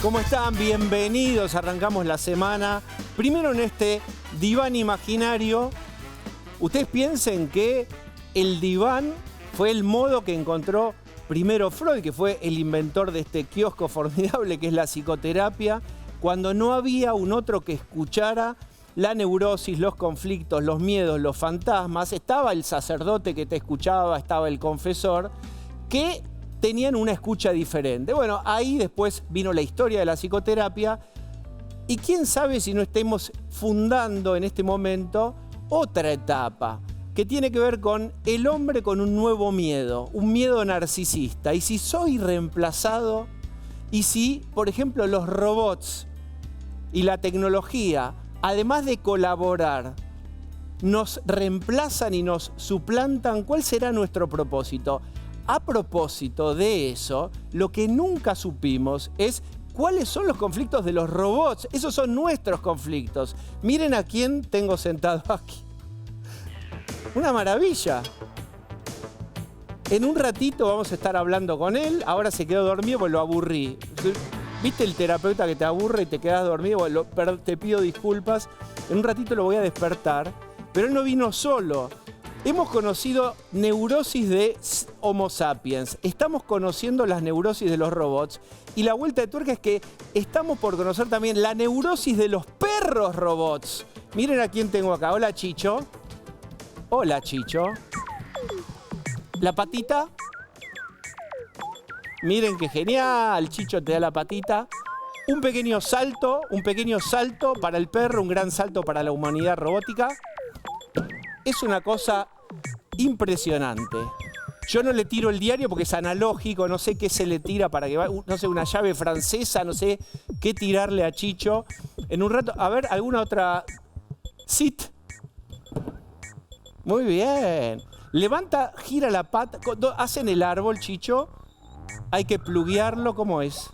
¿Cómo están? Bienvenidos. Arrancamos la semana. Primero en este diván imaginario. Ustedes piensen que el diván fue el modo que encontró primero Freud, que fue el inventor de este kiosco formidable que es la psicoterapia, cuando no había un otro que escuchara la neurosis, los conflictos, los miedos, los fantasmas. Estaba el sacerdote que te escuchaba, estaba el confesor, que tenían una escucha diferente. Bueno, ahí después vino la historia de la psicoterapia y quién sabe si no estemos fundando en este momento otra etapa que tiene que ver con el hombre con un nuevo miedo, un miedo narcisista. Y si soy reemplazado, y si, por ejemplo, los robots y la tecnología, además de colaborar, nos reemplazan y nos suplantan, ¿cuál será nuestro propósito? A propósito de eso, lo que nunca supimos es cuáles son los conflictos de los robots. Esos son nuestros conflictos. Miren a quién tengo sentado aquí. Una maravilla. En un ratito vamos a estar hablando con él. Ahora se quedó dormido porque lo aburrí. ¿Viste el terapeuta que te aburre y te quedas dormido? Bueno, te pido disculpas. En un ratito lo voy a despertar. Pero él no vino solo. Hemos conocido neurosis de Homo sapiens, estamos conociendo las neurosis de los robots y la vuelta de tuerca es que estamos por conocer también la neurosis de los perros robots. Miren a quién tengo acá. Hola, Chicho. Hola, Chicho. La patita. Miren qué genial. Chicho te da la patita. Un pequeño salto para el perro, un gran salto para la humanidad robótica. Es una cosa impresionante. Yo no le tiro el diario porque es analógico, no sé qué se le tira para que vaya, no sé, una llave francesa, no sé qué tirarle a Chicho. En un rato, a ver, ¿alguna otra? Sit. Muy bien. Levanta, gira la pata, hacen el árbol, Chicho. Hay que pluguearlo, ¿cómo es?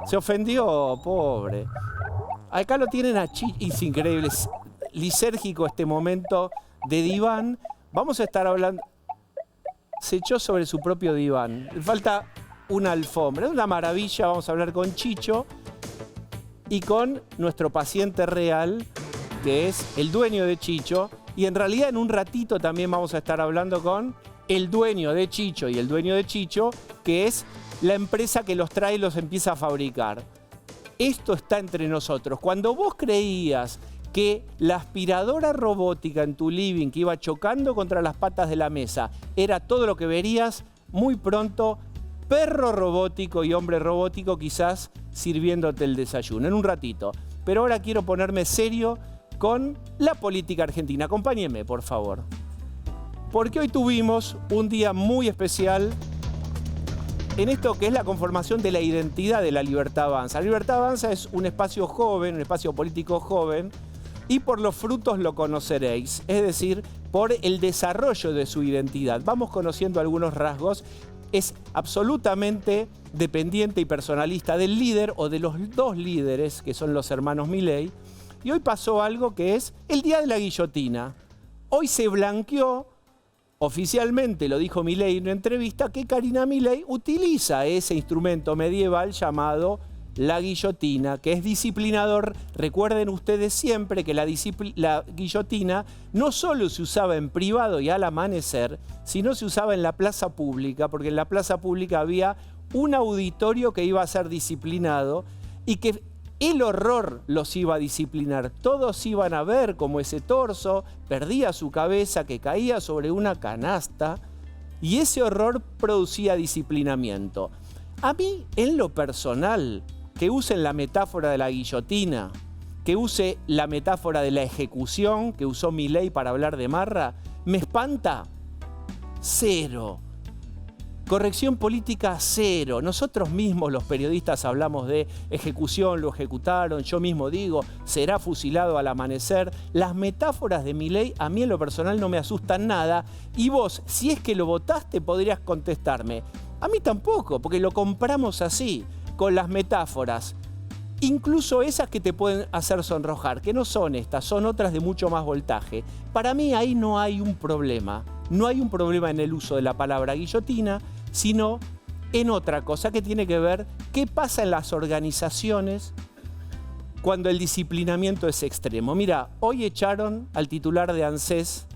Se ofendió, pobre. Acá lo tienen a Chicho, es increíble. Lisérgico este momento de diván. Vamos a estar hablando. Se echó sobre su propio diván. Le falta una alfombra. Es una maravilla. Vamos a hablar con Chicho y con nuestro paciente real, que es el dueño de Chicho. Y en realidad en un ratito también vamos a estar hablando con el dueño de Chicho y el dueño de Chicho, que es la empresa que los trae y los empieza a fabricar. Esto está entre nosotros. Cuando vos creías que la aspiradora robótica en tu living que iba chocando contra las patas de la mesa era todo lo que verías, muy pronto perro robótico y hombre robótico quizás sirviéndote el desayuno en un ratito. Pero ahora quiero ponerme serio con la política argentina. Acompáñenme, por favor. Porque hoy tuvimos un día muy especial en esto que es la conformación de la identidad de La Libertad Avanza. La Libertad Avanza es un espacio joven, un espacio político joven, y por los frutos lo conoceréis, es decir, por el desarrollo de su identidad. Vamos conociendo algunos rasgos. Es absolutamente dependiente y personalista del líder o de los dos líderes, que son los hermanos Milei. Y hoy pasó algo que es el día de la guillotina. Hoy se blanqueó, oficialmente lo dijo Milei en una entrevista, que Karina Milei utiliza ese instrumento medieval llamado la guillotina, que es disciplinador. Recuerden ustedes siempre que la guillotina no solo se usaba en privado y al amanecer, sino se usaba en la plaza pública, porque en la plaza pública había un auditorio que iba a ser disciplinado y que el horror los iba a disciplinar. Todos iban a ver cómo ese torso perdía su cabeza, que caía sobre una canasta, y ese horror producía disciplinamiento. A mí, en lo personal, que usen la metáfora de la guillotina, que use la metáfora de la ejecución que usó Milei para hablar de Marra, me espanta. Cero. Corrección política, cero. Nosotros mismos, los periodistas, hablamos de ejecución, lo ejecutaron, yo mismo digo, será fusilado al amanecer. Las metáforas de Milei a mí en lo personal no me asustan nada. Y vos, si es que lo votaste, podrías contestarme. A mí tampoco, porque lo compramos así, con las metáforas. Incluso esas que te pueden hacer sonrojar, que no son estas, son otras de mucho más voltaje. Para mí ahí no hay un problema. No hay un problema en el uso de la palabra guillotina, sino en otra cosa que tiene que ver qué pasa en las organizaciones cuando el disciplinamiento es extremo. Mira, hoy echaron al titular de ANSES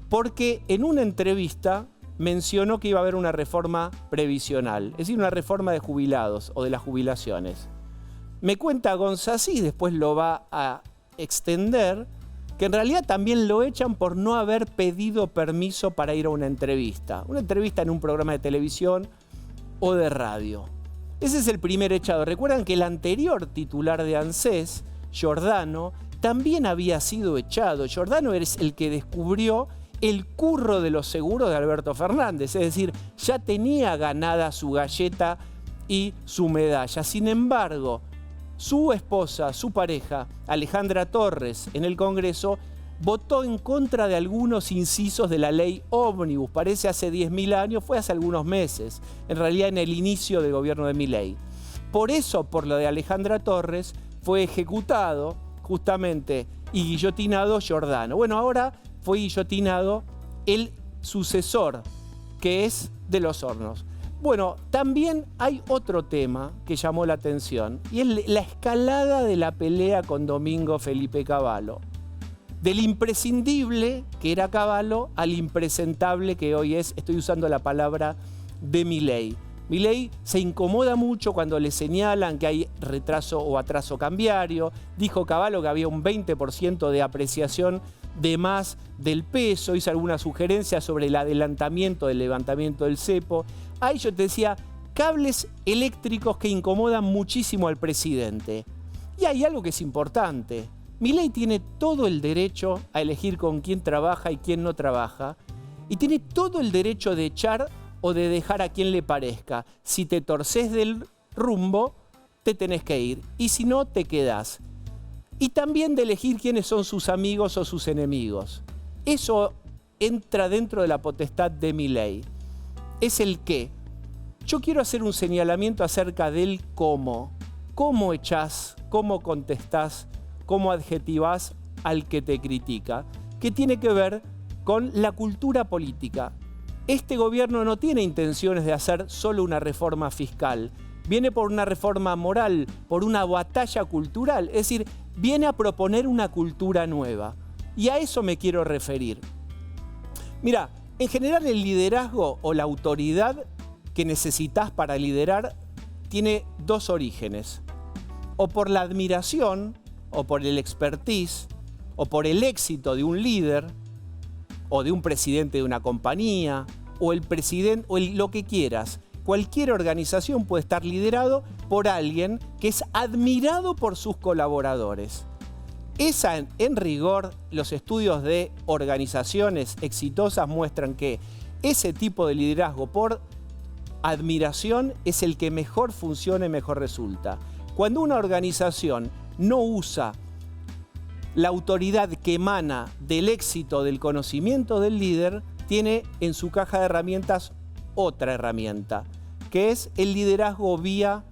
porque en una entrevista mencionó que iba a haber una reforma previsional, es decir, una reforma de jubilados o de las jubilaciones. Me cuenta Gonzasí, después lo va a extender, que en realidad también lo echan por no haber pedido permiso para ir a una entrevista en un programa de televisión o de radio. Ese es el primer echado. Recuerdan que el anterior titular de ANSES, Giordano, también había sido echado. Giordano es el que descubrió el curro de los seguros de Alberto Fernández, es decir, ya tenía ganada su galleta y su medalla. Sin embargo, su esposa, su pareja, Alejandra Torres, en el Congreso, votó en contra de algunos incisos de la ley ómnibus. Parece hace 10.000 años, fue hace algunos meses, en realidad en el inicio del gobierno de Milei. Por eso, por lo de Alejandra Torres, fue ejecutado justamente y guillotinado Giordano. Bueno, ahora fue guillotinado el sucesor, que es de los Hornos. Bueno, también hay otro tema que llamó la atención y es la escalada de la pelea con Domingo Felipe Cavallo. Del imprescindible que era Cavallo al impresentable que hoy es, estoy usando la palabra de Milei. Milei se incomoda mucho cuando le señalan que hay retraso o atraso cambiario. Dijo Cavallo que había un 20% de apreciación de más del peso, hizo alguna sugerencia sobre el adelantamiento del levantamiento del cepo. Ahí yo te decía, cables eléctricos que incomodan muchísimo al presidente. Y hay algo que es importante. Milei tiene todo el derecho a elegir con quién trabaja y quién no trabaja, y tiene todo el derecho de echar o de dejar a quien le parezca. Si te torcés del rumbo, te tenés que ir, y si no, te quedás. Y también de elegir quiénes son sus amigos o sus enemigos. Eso entra dentro de la potestad de Milei. Es el qué. Yo quiero hacer un señalamiento acerca del cómo. ¿Cómo echás? ¿Cómo contestás? ¿Cómo adjetivás al que te critica? Que tiene que ver con la cultura política. Este gobierno no tiene intenciones de hacer solo una reforma fiscal. Viene por una reforma moral, por una batalla cultural. Es decir, viene a proponer una cultura nueva. Y a eso me quiero referir. Mira, en general el liderazgo o la autoridad que necesitas para liderar tiene dos orígenes. O por la admiración, o por el expertise, o por el éxito de un líder, o de un presidente de una compañía, o el presidente, o lo que quieras. Cualquier organización puede estar liderado por alguien que es admirado por sus colaboradores. En rigor, los estudios de organizaciones exitosas muestran que ese tipo de liderazgo por admiración es el que mejor funciona y mejor resulta. Cuando una organización no usa la autoridad que emana del éxito del conocimiento del líder, tiene en su caja de herramientas otra herramienta, que es el liderazgo vía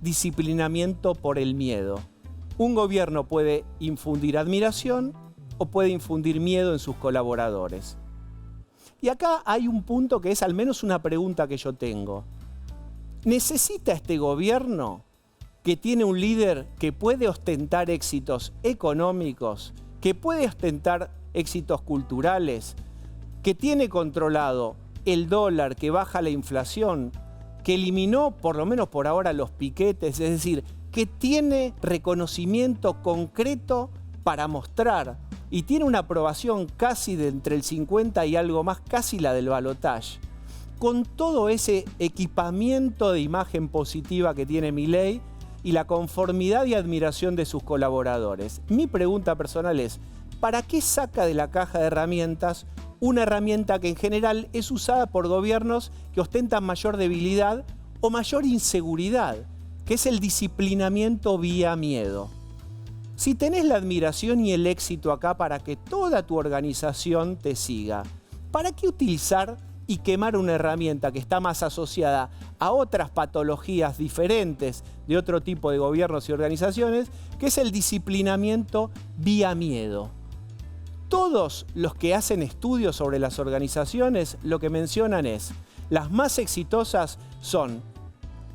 disciplinamiento por el miedo. Un gobierno puede infundir admiración o puede infundir miedo en sus colaboradores. Y acá hay un punto que es al menos una pregunta que yo tengo. ¿Necesita este gobierno, que tiene un líder que puede ostentar éxitos económicos, que puede ostentar éxitos culturales, que tiene controlado el dólar, que baja la inflación, que eliminó, por lo menos por ahora, los piquetes, es decir, que tiene reconocimiento concreto para mostrar y tiene una aprobación casi de entre el 50 y algo más, casi la del balotaje? Con todo ese equipamiento de imagen positiva que tiene Milei y la conformidad y admiración de sus colaboradores, mi pregunta personal es, ¿para qué saca de la caja de herramientas una herramienta que en general es usada por gobiernos que ostentan mayor debilidad o mayor inseguridad, que es el disciplinamiento vía miedo? Si tenés la admiración y el éxito acá para que toda tu organización te siga, ¿para qué utilizar y quemar una herramienta que está más asociada a otras patologías diferentes de otro tipo de gobiernos y organizaciones, que es el disciplinamiento vía miedo? Todos los que hacen estudios sobre las organizaciones lo que mencionan es Las más exitosas son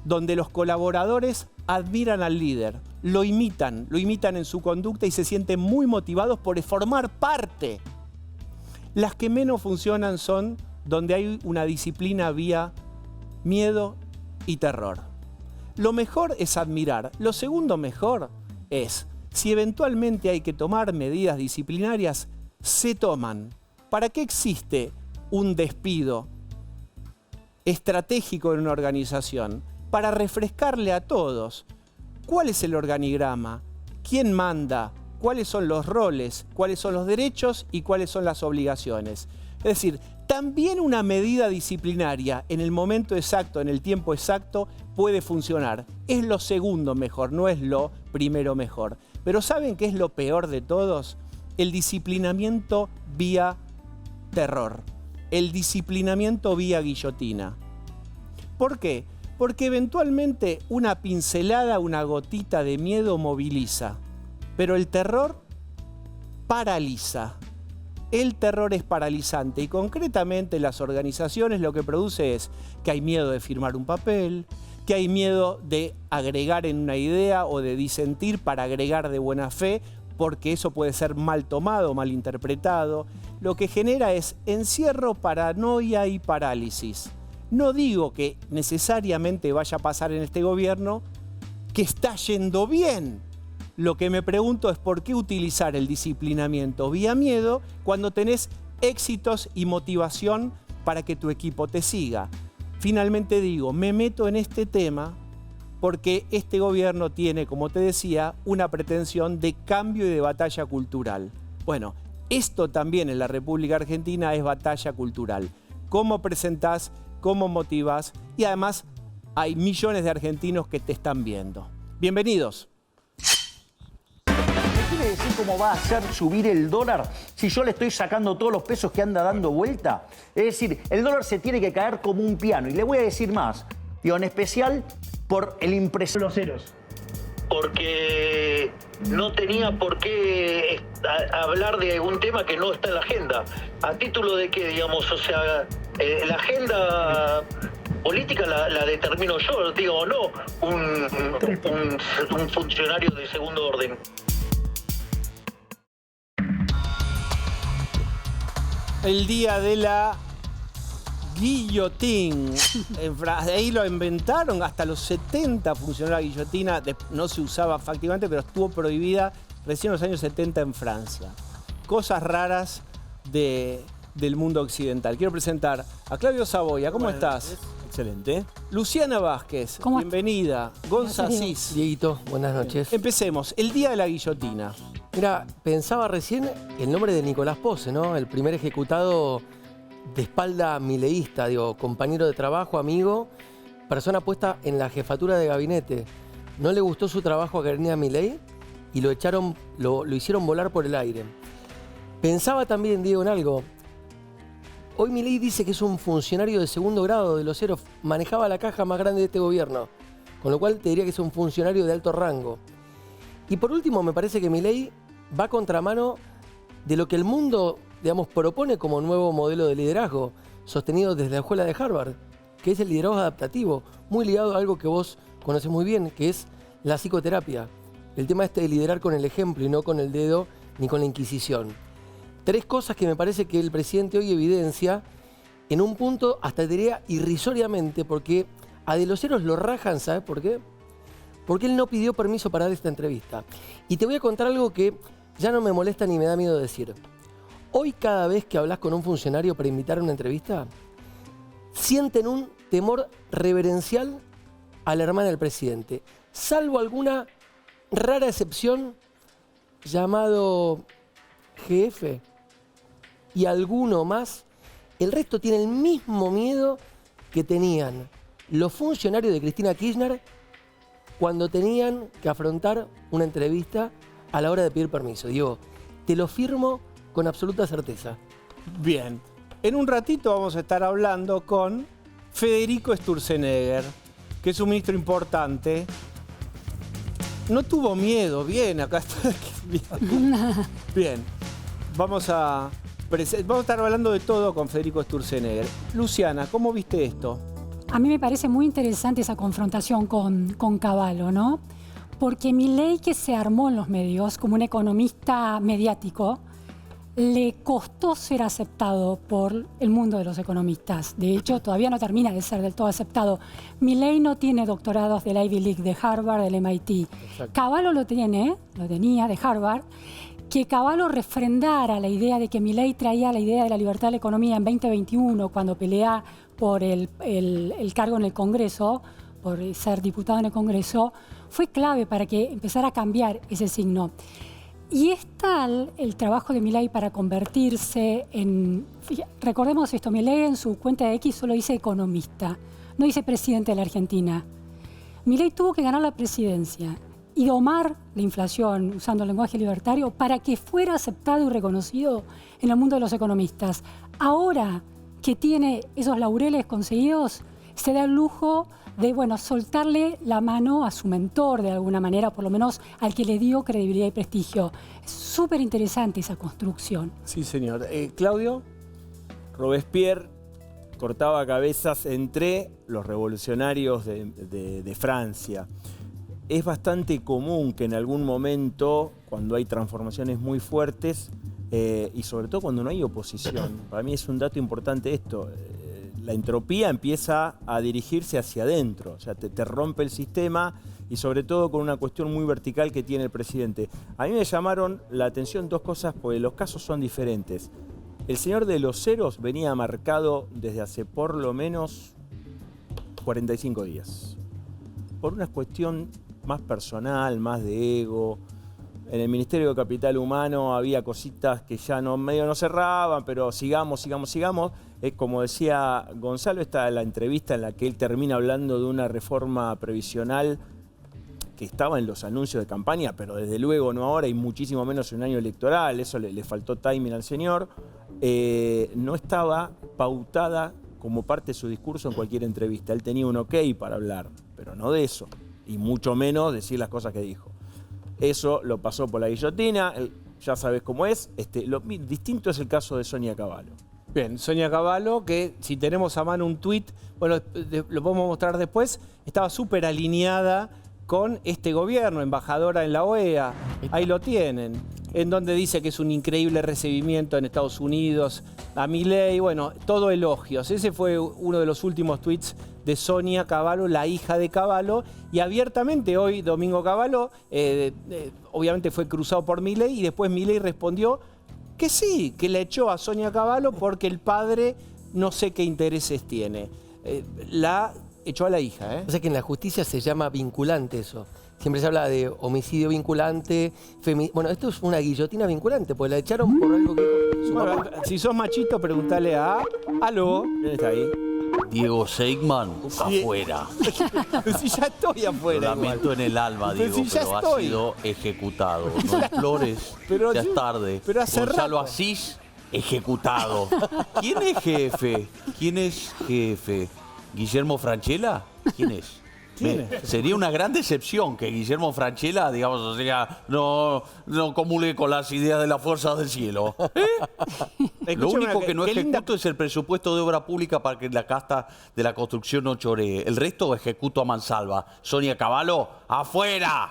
donde los colaboradores admiran al líder, lo imitan en su conducta y se sienten muy motivados por formar parte. Las que menos funcionan son donde hay una disciplina vía miedo y terror. Lo mejor es admirar. Lo segundo mejor es, si eventualmente hay que tomar medidas disciplinarias, se toman. ¿Para qué existe un despido estratégico en una organización? Para refrescarle a todos cuál es el organigrama, quién manda, cuáles son los roles, cuáles son los derechos y cuáles son las obligaciones. Es decir, también una medida disciplinaria en el momento exacto, en el tiempo exacto, puede funcionar. Es lo segundo mejor, no es lo primero mejor. Pero ¿saben qué es lo peor de todos? El disciplinamiento vía terror. El disciplinamiento vía guillotina. ¿Por qué? Porque eventualmente una pincelada, una gotita de miedo moviliza. Pero el terror paraliza. El terror es paralizante y concretamente las organizaciones lo que produce es que hay miedo de firmar un papel, que hay miedo de agregar en una idea o de disentir para agregar de buena fe, porque eso puede ser mal tomado, mal interpretado. Lo que genera es encierro, paranoia y parálisis. No digo que necesariamente vaya a pasar en este gobierno, que está yendo bien. Lo que me pregunto es por qué utilizar el disciplinamiento vía miedo cuando tenés éxitos y motivación para que tu equipo te siga. Finalmente digo, me meto en este tema porque este gobierno tiene, como te decía, una pretensión de cambio y de batalla cultural. Bueno, esto también en la República Argentina es batalla cultural. ¿Cómo presentás? ¿Cómo motivás? Y además hay millones de argentinos que te están viendo. Bienvenidos. ¿Quiere decir cómo va a hacer subir el dólar si yo le estoy sacando todos los pesos que anda dando vuelta? Es decir, el dólar se tiene que caer como un piano. Y le voy a decir más, digo, en especial por el impresor de los ceros. Porque no tenía por qué hablar de un tema que no está en la agenda. ¿A título de qué, digamos? O sea, la agenda política la determino yo, digo, no un funcionario de segundo orden. El día de la guillotín. Ahí lo inventaron, hasta los 70 funcionó la guillotina. No se usaba factiblemente, pero estuvo prohibida recién en los años 70 en Francia. Cosas raras del mundo occidental. Quiero presentar a Claudio Saboya. ¿Cómo estás? Excelente. Luciana Vázquez, bienvenida. Gonza Cis. Dieguito, buenas noches. Empecemos. El día de la guillotina. Mira, pensaba recién el nombre de Nicolás Pose, ¿no? El primer ejecutado de espalda mileísta, digo, compañero de trabajo, amigo, persona puesta en la jefatura de gabinete. No le gustó su trabajo a Carolina Milei y lo echaron, lo hicieron volar por el aire. Pensaba también, Diego, en algo. Hoy Milei dice que es un funcionario de segundo grado de los ceros, manejaba la caja más grande de este gobierno, con lo cual te diría que es un funcionario de alto rango. Y por último, me parece que Milei va a contramano de lo que el mundo, digamos, propone como nuevo modelo de liderazgo, sostenido desde la escuela de Harvard, que es el liderazgo adaptativo, muy ligado a algo que vos conocés muy bien, que es la psicoterapia. El tema este de liderar con el ejemplo y no con el dedo ni con la inquisición. Tres cosas que me parece que el presidente hoy evidencia, en un punto hasta diría irrisoriamente, porque a De los Heros lo rajan, ¿sabes por qué? Porque él no pidió permiso para dar esta entrevista. Y te voy a contar algo que ya no me molesta ni me da miedo decir. Hoy cada vez que hablas con un funcionario para invitar a una entrevista, sienten un temor reverencial a la hermana del presidente. Salvo alguna rara excepción llamado jefe y alguno más, el resto tiene el mismo miedo que tenían los funcionarios de Cristina Kirchner cuando tenían que afrontar una entrevista a la hora de pedir permiso. Digo, te lo firmo con absoluta certeza. Bien. En un ratito vamos a estar hablando con Federico Sturzenegger, que es un ministro importante. No tuvo miedo. Bien, acá está. Bien. Bien. Vamos a Vamos a estar hablando de todo con Federico Sturzenegger. Luciana, ¿cómo viste esto? A mí me parece muy interesante esa confrontación con Cavallo, ¿no? Porque Milei, que se armó en los medios como un economista mediático, le costó ser aceptado por el mundo de los economistas. De hecho, todavía no termina de ser del todo aceptado. Milei no tiene doctorados del Ivy League, de Harvard, del MIT. Cavallo lo tenía de Harvard. Que Cavallo refrendara la idea de que Milei traía la idea de la libertad de la economía en 2021, cuando pelea por el cargo en el Congreso, por ser diputado en el Congreso, fue clave para que empezara a cambiar ese signo. Y es tal el trabajo de Milei para convertirse en... Recordemos esto, Milei en su cuenta de X solo dice economista, no dice presidente de la Argentina. Milei tuvo que ganar la presidencia y domar la inflación usando el lenguaje libertario para que fuera aceptado y reconocido en el mundo de los economistas. Ahora que tiene esos laureles conseguidos, se da el lujo de, soltarle la mano a su mentor de alguna manera, por lo menos al que le dio credibilidad y prestigio. Es súper interesante esa construcción. Sí, señor. Claudio. Robespierre cortaba cabezas entre los revolucionarios de Francia. Es bastante común que en algún momento, cuando hay transformaciones muy fuertes, y sobre todo cuando no hay oposición, para mí es un dato importante esto, la entropía empieza a dirigirse hacia adentro, o sea, te rompe el sistema y sobre todo con una cuestión muy vertical que tiene el presidente. A mí me llamaron la atención dos cosas porque los casos son diferentes. El señor de los ceros venía marcado desde hace por lo menos 45 días. Por una cuestión más personal, más de ego. En el Ministerio de Capital Humano había cositas que ya medio no cerraban, pero sigamos. Como decía Gonzalo, esta es la entrevista en la que él termina hablando de una reforma previsional que estaba en los anuncios de campaña, pero desde luego no ahora y muchísimo menos en un año electoral. Eso le faltó timing al señor. No estaba pautada como parte de su discurso en cualquier entrevista. Él tenía un ok para hablar, pero no de eso, y mucho menos decir las cosas que dijo. Eso lo pasó por la guillotina, ya sabes cómo es. Distinto es el caso de Sonia Cavallo. Bien, Sonia Cavallo, que si tenemos a mano un tuit, lo podemos mostrar después, estaba súper alineada con este gobierno, embajadora en la OEA. Ahí lo tienen, en donde dice que es un increíble recibimiento en Estados Unidos a Milei, todo elogios. Ese fue uno de los últimos tuits de Sonia Cavallo, la hija de Cavallo, y abiertamente hoy Domingo Cavallo, obviamente fue cruzado por Milei, y después Milei respondió que sí, que le echó a Sonia Cavallo porque el padre no sé qué intereses tiene. La echó a la hija. O sea que en la justicia se llama vinculante eso. Siempre se habla de homicidio vinculante, esto es una guillotina vinculante, pues la echaron por algo que dijo su papá. Si sos machito, preguntale a... Aló, ¿quién está ahí? Diego Seigman, afuera. Si ya estoy afuera. Lo lamento en el alma, Diego, si pero ha sido ejecutado. No explores, ya es tarde. Pero hace Gonzalo rato. Asís, ejecutado. ¿Quién es jefe? ¿Guillermo Francella? ¿Quién es? Sería una gran decepción que Guillermo Francella, no comulgue con las ideas de las fuerzas del cielo. Lo único que no ejecuto es el presupuesto de obra pública para que la casta de la construcción no choree. El resto ejecuto a mansalva. Sonia Cavallo, afuera.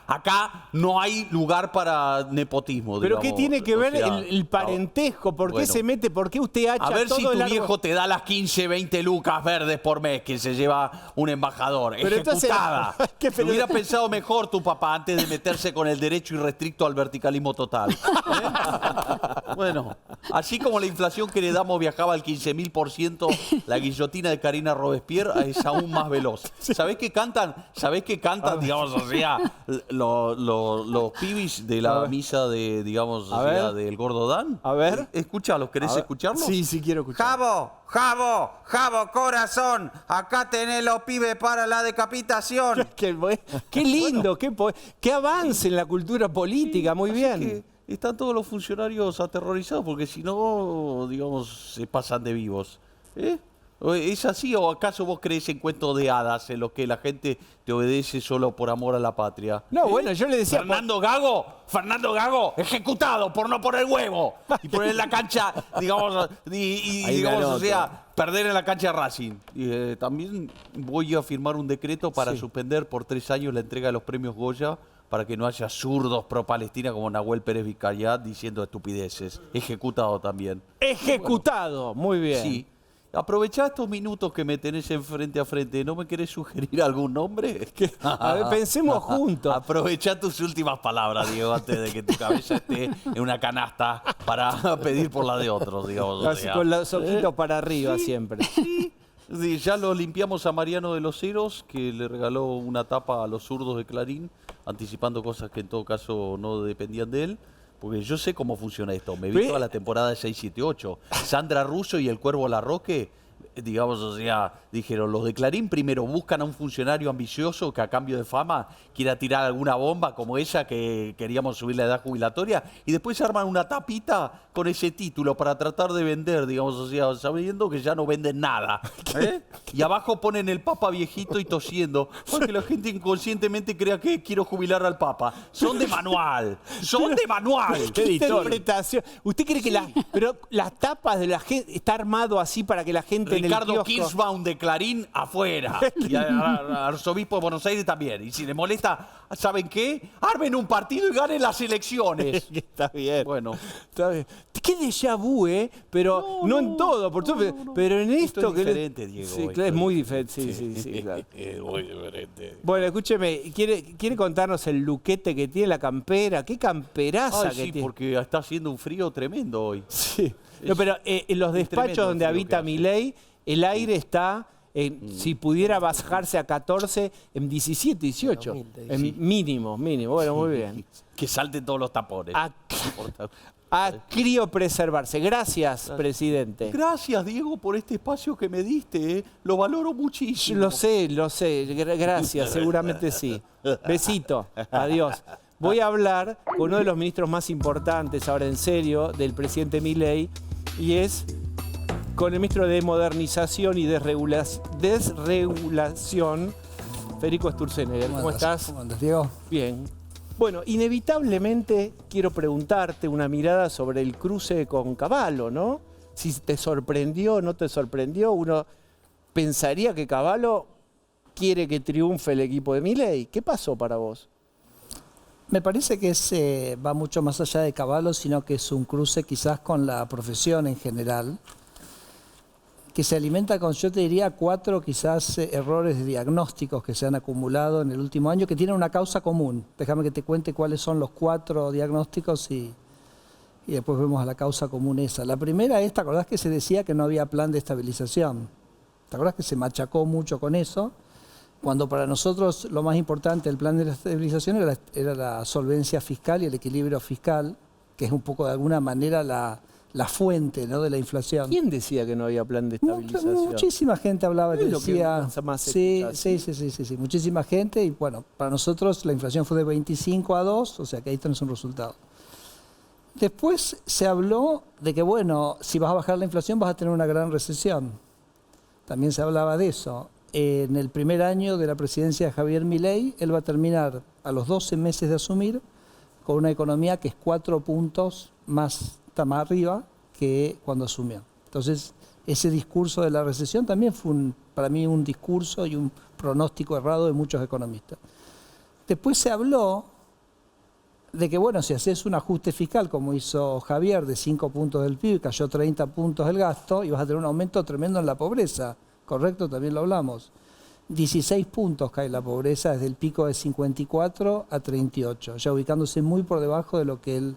Acá no hay lugar para nepotismo. ¿Pero qué tiene que ver el parentesco? ¿Por qué se mete? ¿Por qué usted hacha todo? A ver si tu viejo te da las 15, 20 lucas verdes por mes que se lleva un embajador. Pero ejecutada. Entonces, Lo hubiera pensado mejor tu papá antes de meterse con el derecho irrestricto al verticalismo total. Bueno, así como la inflación que le damos viajaba al 15.000%, la guillotina de Karina Robespierre es aún más veloz. ¿Sabés qué cantan? Los pibis de la misa de, del Gordo Dan? A ver. Escúchalos, ¿querés escucharlos? Sí, quiero escuchar. Jabo, corazón, acá tenés los pibes para la decapitación. Qué lindo, qué avance en la cultura política, muy bien. Están todos los funcionarios aterrorizados porque si no, se pasan de vivos. ¿Es así o acaso vos crees en cuentos de hadas en los que la gente te obedece solo por amor a la patria? No, bueno, yo le decía... Fernando Gago, ejecutado por no poner huevo y poner en la cancha, digamos, digamos, o sea, perder en la cancha de Racing. Y, también voy a firmar un decreto para suspender por 3 años la entrega de los premios Goya para que no haya zurdos pro-Palestina como Nahuel Pérez Vicayat diciendo estupideces. Ejecutado también. Ejecutado, muy bien. Sí. Aprovechá estos minutos que me tenés en frente a frente. ¿No me querés sugerir algún nombre? A ver, pensemos juntos. Aprovechá tus últimas palabras, Diego, antes de que tu cabeza esté en una canasta para pedir por la de otros, digamos. Así, con los ojitos para arriba siempre. Sí, ya lo limpiamos a Mariano de los Heros, que le regaló una tapa a los zurdos de Clarín, anticipando cosas que en todo caso no dependían de él. Porque yo sé cómo funciona esto. Me vi toda la temporada de 6-7-8. Sandra Russo y el Cuervo Larroque, digamos, o sea, dijeron, los de Clarín primero buscan a un funcionario ambicioso que a cambio de fama quiera tirar alguna bomba como ella, que queríamos subir la edad jubilatoria, y después arman una tapita con ese título para tratar de vender, digamos, o sea, sabiendo que ya no venden nada. Y abajo ponen el Papa viejito y tosiendo, para que la gente inconscientemente crea que quiero jubilar al Papa. Son de manual, son de manual. ¿Qué interpretación? ¿Usted cree que pero las tapas de la gente está armado así para que la gente Ricardo en el kiosco... Kirschbaum de Clarín afuera. Y arzobispo de Buenos Aires también. Y si le molesta, ¿saben qué? Armen un partido y ganen las elecciones. Está bien. Bueno. Está bien. Qué déjà vu, ¿eh? Pero no en todo, por supuesto. Pero en esto es diferente, Diego. Sí, claro, es muy diferente. Sí, claro. Es muy diferente. Bueno, escúcheme, ¿quiere contarnos el luquete que tiene la campera? ¿Qué camperaza que tiene? Porque está haciendo un frío tremendo hoy. Sí. No, pero en los despachos donde habita Milei, el aire está, si pudiera bajarse a 14, en 17, 18. En mínimo. Bueno, muy bien. Que salten todos los tapones. A criopreservarse. Gracias, presidente. Gracias, Diego, por este espacio que me diste. Lo valoro muchísimo. Lo sé. Gracias, seguramente sí. Besito. Adiós. Voy a hablar con uno de los ministros más importantes, ahora en serio, del presidente Milei, y es con el ministro de Modernización y Desregulación, Federico Sturzenegger. ¿Cómo estás? ¿Cómo andas, Diego? Bien. Bueno, inevitablemente quiero preguntarte una mirada sobre el cruce con Cavallo, ¿no? Si te sorprendió o no te sorprendió, uno pensaría que Cavallo quiere que triunfe el equipo de Milei. ¿Qué pasó para vos? Me parece que va mucho más allá de Cavallo, sino que es un cruce quizás con la profesión en general, que se alimenta con, yo te diría, 4 quizás errores de diagnósticos que se han acumulado en el último año, que tienen una causa común. Déjame que te cuente cuáles son los 4 diagnósticos y después vemos a la causa común esa. La primera es, ¿te acordás que se decía que no había plan de estabilización? ¿Te acordás que se machacó mucho con eso? Cuando para nosotros lo más importante del plan de estabilización era la solvencia fiscal y el equilibrio fiscal, que es un poco de alguna manera la fuente, ¿no?, de la inflación. ¿Quién decía que no había plan de estabilización? Muchísima gente hablaba, que decía... Sí, sí, muchísima gente. Y bueno, para nosotros la inflación fue de 25 a 2, o sea que ahí tenés un resultado. Después se habló de que, bueno, si vas a bajar la inflación vas a tener una gran recesión. También se hablaba de eso. En el primer año de la presidencia de Javier Milei, él va a terminar a los 12 meses de asumir con una economía que es 4 puntos está más arriba que cuando asumió. Entonces, ese discurso de la recesión también fue para mí un discurso y un pronóstico errado de muchos economistas. Después se habló de que, bueno, si haces un ajuste fiscal como hizo Javier de 5 puntos del PIB, cayó 30 puntos el gasto y vas a tener un aumento tremendo en la pobreza. ¿Correcto? También lo hablamos. 16 puntos cae la pobreza desde el pico de 54 a 38, ya ubicándose muy por debajo de lo que él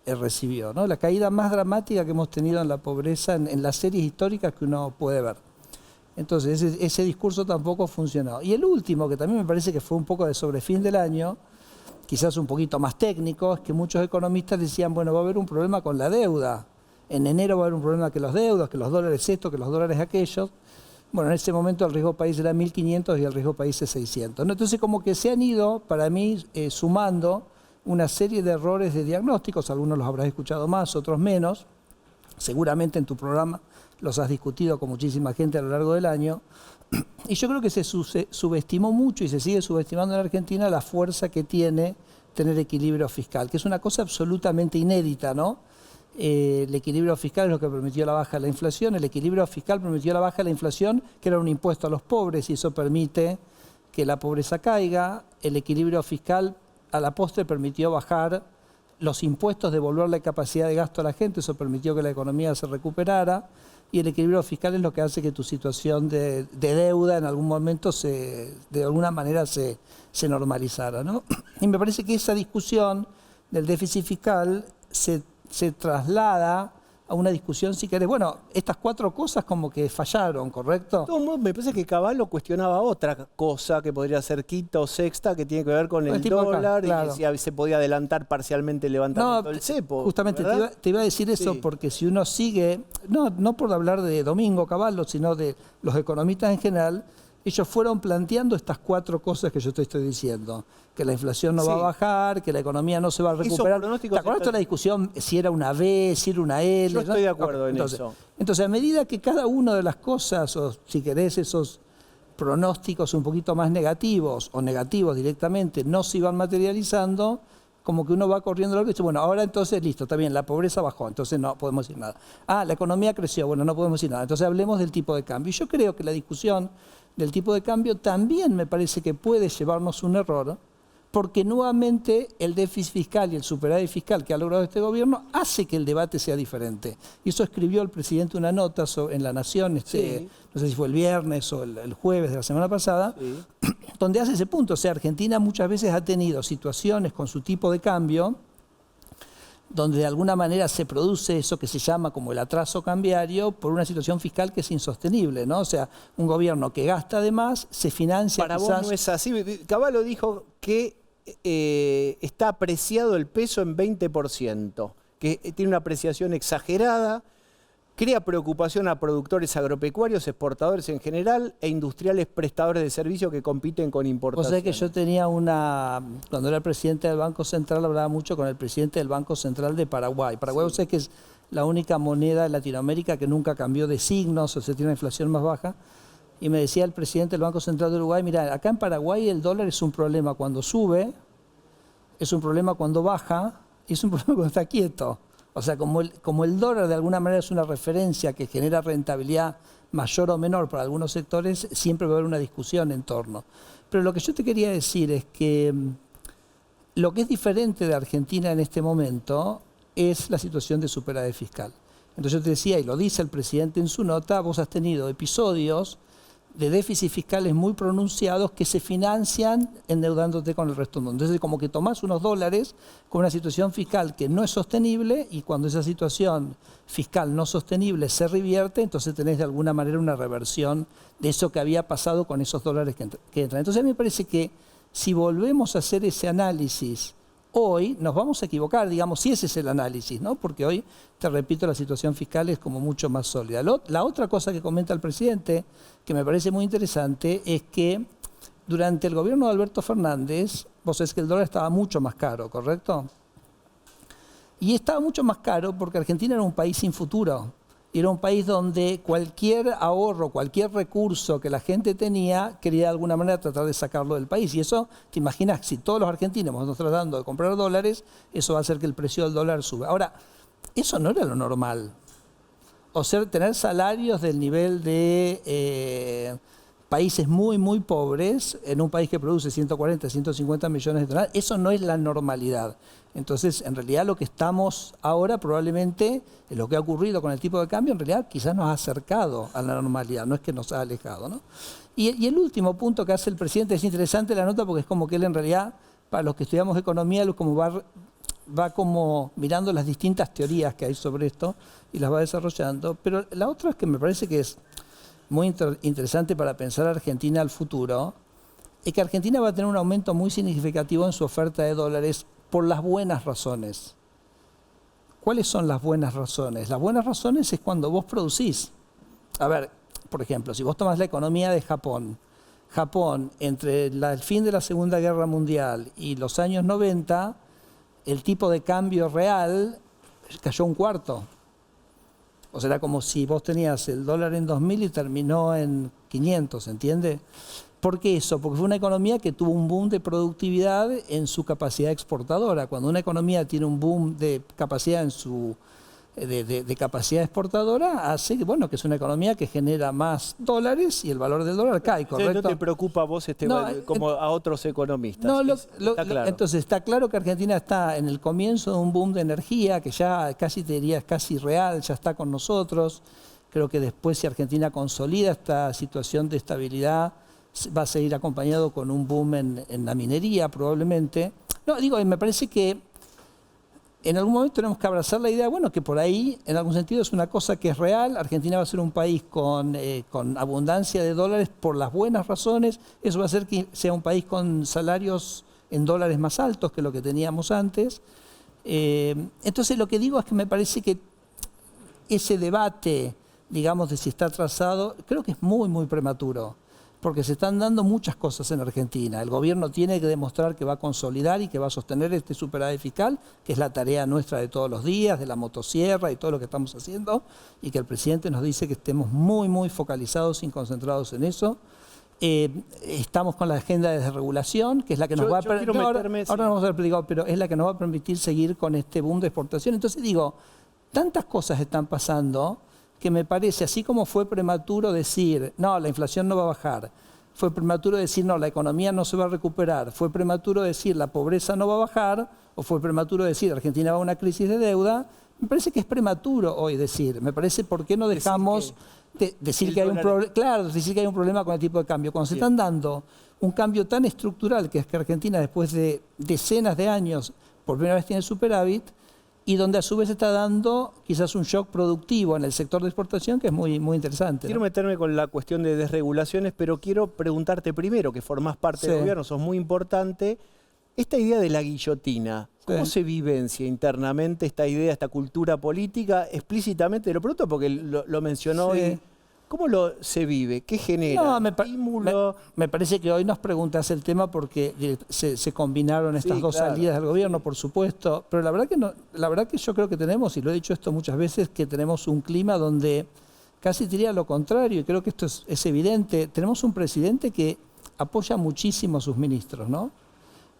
recibió, ¿no? La caída más dramática que hemos tenido en la pobreza en las series históricas que uno puede ver. Entonces, ese discurso tampoco funcionó. Y el último, que también me parece que fue un poco de sobre fin del año, quizás un poquito más técnico, es que muchos economistas decían, bueno, va a haber un problema con la deuda. En enero va a haber un problema que los deudos, que los dólares esto, que los dólares aquellos. Bueno, en ese momento el riesgo país era 1.500 y el riesgo país es 600. ¿No? Entonces, como que se han ido, para mí, sumando una serie de errores de diagnósticos. Algunos los habrás escuchado más, otros menos. Seguramente en tu programa los has discutido con muchísima gente a lo largo del año. Y yo creo que se subestimó mucho y se sigue subestimando en Argentina la fuerza que tiene tener equilibrio fiscal, que es una cosa absolutamente inédita, ¿no? El equilibrio fiscal es lo que permitió la baja de la inflación, el equilibrio fiscal permitió la baja de la inflación, que era un impuesto a los pobres, y eso permite que la pobreza caiga. El equilibrio fiscal a la postre permitió bajar los impuestos, devolverle capacidad de gasto a la gente, eso permitió que la economía se recuperara, y el equilibrio fiscal es lo que hace que tu situación de deuda en algún momento de alguna manera se normalizara, ¿no? Y me parece que esa discusión del déficit fiscal se traslada a una discusión, si querés, bueno, estas 4 cosas como que fallaron, ¿correcto? De todos modos, me parece que Cavallo cuestionaba otra cosa que podría ser quinta o sexta, que tiene que ver con el dólar, claro, y que si se podía adelantar parcialmente el levantamiento del cepo. Justamente te iba a decir eso, sí, porque si uno sigue, no por hablar de Domingo Cavallo, sino de los economistas en general, ellos fueron planteando estas 4 cosas que yo te estoy diciendo. Que la inflación no va a bajar, que la economía no se va a recuperar. ¿Te acuerdas de la discusión si era una B, si era una L? Yo estoy de acuerdo en eso. Entonces, a medida que cada una de las cosas, o si querés esos pronósticos un poquito más negativos o negativos directamente, no se iban materializando, como que uno va corriendo y dice, bueno, ahora entonces listo, está bien, la pobreza bajó, entonces no podemos decir nada. La economía creció, bueno, no podemos decir nada. Entonces hablemos del tipo de cambio. Y yo creo que la discusión del tipo de cambio también me parece que puede llevarnos un error, porque nuevamente el déficit fiscal y el superávit fiscal que ha logrado este gobierno hace que el debate sea diferente. Y eso escribió el presidente una nota en La Nación, no sé si fue el viernes o el jueves de la semana pasada, donde hace ese punto. O sea, Argentina muchas veces ha tenido situaciones con su tipo de cambio donde de alguna manera se produce eso que se llama como el atraso cambiario por una situación fiscal que es insostenible, ¿no? O sea, un gobierno que gasta de más, se financia Para quizás... vos no es así. Cavallo dijo que está apreciado el peso en 20%, que tiene una apreciación exagerada, crea preocupación a productores agropecuarios, exportadores en general e industriales prestadores de servicios que compiten con importaciones. O sea que yo tenía cuando era presidente del Banco Central, hablaba mucho con el presidente del Banco Central de Paraguay. Paraguay, sí, que es la única moneda de Latinoamérica que nunca cambió de signos, o sea, tiene una inflación más baja. Y me decía el presidente del Banco Central de Uruguay, mira, acá en Paraguay el dólar es un problema cuando sube, es un problema cuando baja y es un problema cuando está quieto. O sea, como el dólar de alguna manera es una referencia que genera rentabilidad mayor o menor para algunos sectores, siempre va a haber una discusión en torno. Pero lo que yo te quería decir es que lo que es diferente de Argentina en este momento es la situación de superávit fiscal. Entonces yo te decía, y lo dice el presidente en su nota, vos has tenido episodios de déficit fiscales muy pronunciados que se financian endeudándote con el resto del mundo. Entonces, como que tomás unos dólares con una situación fiscal que no es sostenible, y cuando esa situación fiscal no sostenible se revierte, entonces tenés de alguna manera una reversión de eso que había pasado con esos dólares que entran. Entonces, a mí me parece que si volvemos a hacer ese análisis hoy, nos vamos a equivocar, digamos, si ese es el análisis, ¿no? Porque hoy, te repito, la situación fiscal es como mucho más sólida. La otra cosa que comenta el presidente, que me parece muy interesante, es que durante el gobierno de Alberto Fernández, vos sabés que el dólar estaba mucho más caro, ¿correcto? Y estaba mucho más caro porque Argentina era un país sin futuro. Era un país donde cualquier ahorro, cualquier recurso que la gente tenía, quería de alguna manera tratar de sacarlo del país. Y eso, te imaginas, si todos los argentinos estamos tratando de comprar dólares, eso va a hacer que el precio del dólar suba. Ahora, eso no era lo normal. O sea, tener salarios del nivel de países muy, muy pobres, en un país que produce 140, 150 millones de dólares, eso no es la normalidad. Entonces, en realidad lo que estamos ahora probablemente, lo que ha ocurrido con el tipo de cambio, en realidad quizás nos ha acercado a la normalidad, no es que nos ha alejado, ¿no? Y el último punto que hace el presidente, es interesante la nota porque es como que él en realidad, para los que estudiamos economía, como va como mirando las distintas teorías que hay sobre esto y las va desarrollando. Pero la otra es que me parece que es muy interesante para pensar a Argentina al futuro, es que Argentina va a tener un aumento muy significativo en su oferta de dólares por las buenas razones. ¿Cuáles son las buenas razones? Las buenas razones es cuando vos producís. A ver, por ejemplo, si vos tomás la economía de Japón, entre el fin de la Segunda Guerra Mundial y los años 90, el tipo de cambio real cayó un cuarto. O sea, era como si vos tenías el dólar en 2000 y terminó en 500, ¿entiende? ¿Por qué eso? Porque fue una economía que tuvo un boom de productividad en su capacidad exportadora. Cuando una economía tiene un boom de capacidad en su de capacidad exportadora, hace bueno, que es una economía que genera más dólares y el valor del dólar cae, ¿correcto? Entonces, ¿no te preocupa a vos como a otros economistas? No, Está claro. Entonces está claro que Argentina está en el comienzo de un boom de energía que ya casi te diría es casi real, ya está con nosotros. Creo que después, si Argentina consolida esta situación de estabilidad, va a seguir acompañado con un boom en la minería probablemente. No, digo, me parece que en algún momento tenemos que abrazar la idea, bueno, que por ahí, en algún sentido, es una cosa que es real. Argentina va a ser un país con abundancia de dólares por las buenas razones. Eso va a hacer que sea un país con salarios en dólares más altos que lo que teníamos antes. Entonces, lo que digo es que me parece que ese debate, digamos, de si está atrasado, creo que es muy, muy prematuro. Porque se están dando muchas cosas en Argentina. El gobierno tiene que demostrar que va a consolidar y que va a sostener este superávit fiscal, que es la tarea nuestra de todos los días, de la motosierra y todo lo que estamos haciendo, y que el presidente nos dice que estemos muy, muy focalizados y concentrados en eso. Estamos con la agenda de desregulación, que es la que nos va a permitir, ahora no vamos a ver, pero es la que nos va a permitir seguir con este boom de exportación. Entonces digo, tantas cosas están pasando que me parece, así como fue prematuro decir, no, la inflación no va a bajar, fue prematuro decir, no, la economía no se va a recuperar, fue prematuro decir, la pobreza no va a bajar, o fue prematuro decir, Argentina va a una crisis de deuda, me parece que es prematuro hoy decir. Me parece, ¿por qué no dejamos decir que hay un problema? Claro, decir que hay un problema con el tipo de cambio. Cuando se están dando un cambio tan estructural, que es que Argentina, después de decenas de años, por primera vez tiene superávit, y donde a su vez está dando quizás un shock productivo en el sector de exportación que es muy, muy interesante. Quiero meterme con la cuestión de desregulaciones, pero quiero preguntarte primero, que formás parte del gobierno, sos muy importante, esta idea de la guillotina, ¿cómo se vivencia internamente esta idea, esta cultura política? Explícitamente, lo pregunto porque lo mencionó hoy. ¿Cómo se vive? ¿Qué genera? No, me parece que hoy nos preguntas el tema porque se combinaron estas dos salidas del gobierno, por supuesto. Pero la verdad que yo creo que tenemos, y lo he dicho esto muchas veces, que tenemos un clima donde casi diría lo contrario, y creo que esto es evidente. Tenemos un presidente que apoya muchísimo a sus ministros, ¿no?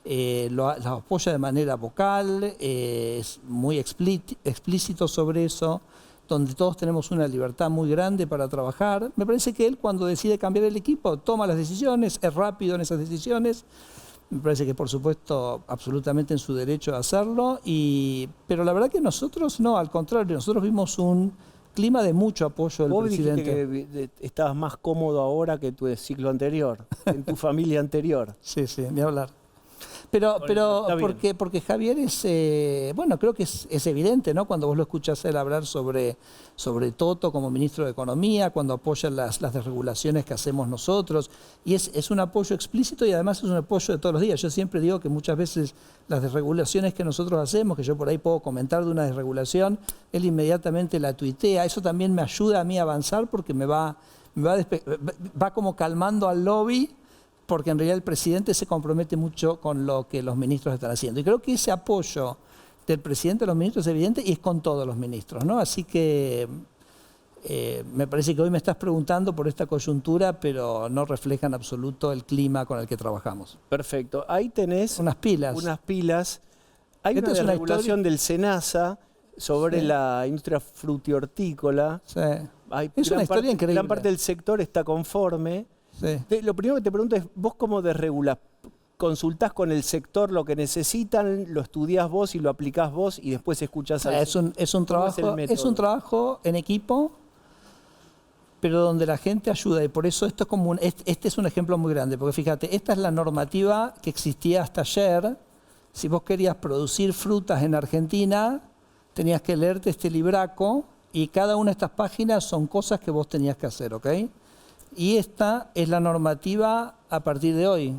Lo apoya de manera vocal, es muy explícito sobre eso, donde todos tenemos una libertad muy grande para trabajar. Me parece que él, cuando decide cambiar el equipo, toma las decisiones, es rápido en esas decisiones. Me parece que, por supuesto, absolutamente en su derecho de hacerlo. Pero la verdad que nosotros no, al contrario, nosotros vimos un clima de mucho apoyo del presidente. Vos dijiste que estabas más cómodo ahora que tu ciclo anterior, en tu familia anterior. Sí, ni hablar. Pero porque Javier es, bueno, creo que es evidente, ¿no? Cuando vos lo escuchás él hablar sobre Toto como ministro de Economía, cuando apoya las desregulaciones que hacemos nosotros, y es un apoyo explícito y además es un apoyo de todos los días. Yo siempre digo que muchas veces las desregulaciones que nosotros hacemos, que yo por ahí puedo comentar de una desregulación, él inmediatamente la tuitea. Eso también me ayuda a mí a avanzar porque va como calmando al lobby, porque en realidad el presidente se compromete mucho con lo que los ministros están haciendo. Y creo que ese apoyo del presidente a los ministros es evidente y es con todos los ministros, ¿no? Así que me parece que hoy me estás preguntando por esta coyuntura, pero no refleja en absoluto el clima con el que trabajamos. Perfecto. Ahí tenés unas pilas. Hay una regulación del SENASA sobre la industria frutihortícola. Sí. Es una historia increíble. Gran parte del sector está conforme. Sí. Lo primero que te pregunto es, ¿vos cómo desregulás? ¿Consultás con el sector lo que necesitan, lo estudiás vos y lo aplicás vos y después escuchás a es un trabajo en equipo, pero donde la gente ayuda, y por eso esto es como este es un ejemplo muy grande, porque fíjate, esta es la normativa que existía hasta ayer. Si vos querías producir frutas en Argentina, tenías que leerte este libraco, y cada una de estas páginas son cosas que vos tenías que hacer, ¿ok? Y esta es la normativa a partir de hoy.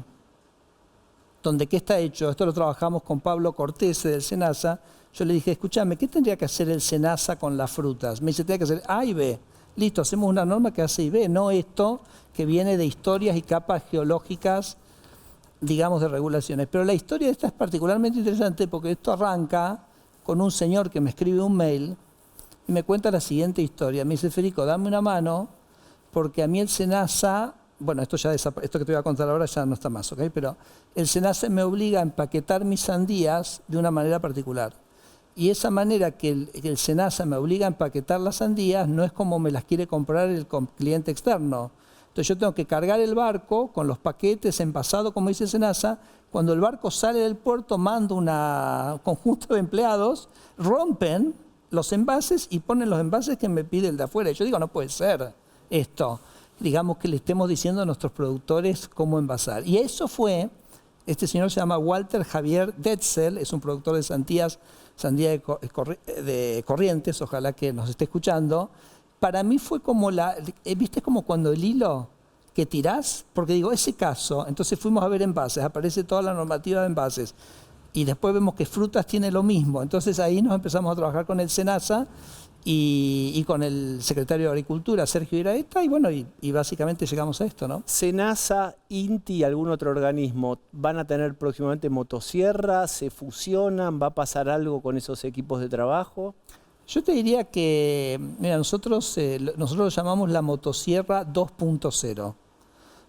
Donde ¿qué está hecho? Esto lo trabajamos con Pablo Cortese del SENASA. Yo le dije, escúchame, ¿qué tendría que hacer el SENASA con las frutas? Me dice, tiene que hacer A y B. Listo, hacemos una norma que hace A y B, no esto que viene de historias y capas geológicas, digamos, de regulaciones. Pero la historia de esta es particularmente interesante porque esto arranca con un señor que me escribe un mail y me cuenta la siguiente historia. Me dice, Federico, dame una mano, porque a mí el SENASA, bueno, esto que te voy a contar ahora ya no está más, ¿ok? Pero el SENASA me obliga a empaquetar mis sandías de una manera particular. Y esa manera que el SENASA me obliga a empaquetar las sandías no es como me las quiere comprar el cliente externo. Entonces yo tengo que cargar el barco con los paquetes envasados, como dice SENASA. Cuando el barco sale del puerto, mando un conjunto de empleados, rompen los envases y ponen los envases que me pide el de afuera. Y yo digo, no puede ser esto. Digamos que le estemos diciendo a nuestros productores cómo envasar. Y eso fue, este señor se llama Walter Javier Detzel, es un productor de sandía de Corrientes, ojalá que nos esté escuchando. Para mí fue como ¿viste como cuando el hilo que tirás? Porque digo, ese caso, entonces fuimos a ver envases, aparece toda la normativa de envases. Y después vemos que frutas tiene lo mismo. Entonces ahí nos empezamos a trabajar con el SENASA y con el secretario de Agricultura, Sergio Iraeta, y bueno, y básicamente llegamos a esto, ¿no? SENASA, INTI y algún otro organismo, ¿van a tener próximamente motosierra? ¿Se fusionan? ¿Va a pasar algo con esos equipos de trabajo? Yo te diría que, mira, nosotros lo llamamos la motosierra 2.0.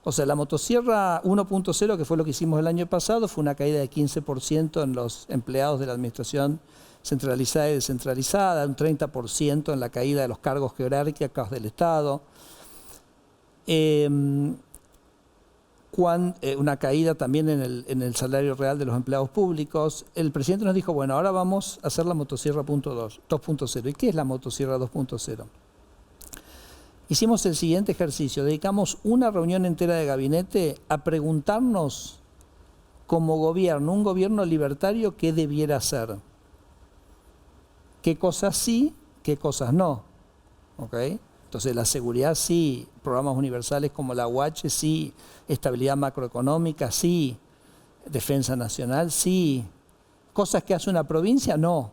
O sea, la motosierra 1.0, que fue lo que hicimos el año pasado, fue una caída de 15% en los empleados de la administración centralizada y descentralizada, un 30% en la caída de los cargos jerárquicos del Estado, una caída también en el salario real de los empleados públicos. El presidente nos dijo, bueno, ahora vamos a hacer la motosierra 2.0. ¿Y qué es la motosierra 2.0? Hicimos el siguiente ejercicio, dedicamos una reunión entera de gabinete a preguntarnos como gobierno, un gobierno libertario, qué debiera hacer. ¿Qué cosas sí, qué cosas no? ¿Okay? Entonces la seguridad sí, programas universales como la UH sí, estabilidad macroeconómica sí, defensa nacional sí, cosas que hace una provincia no,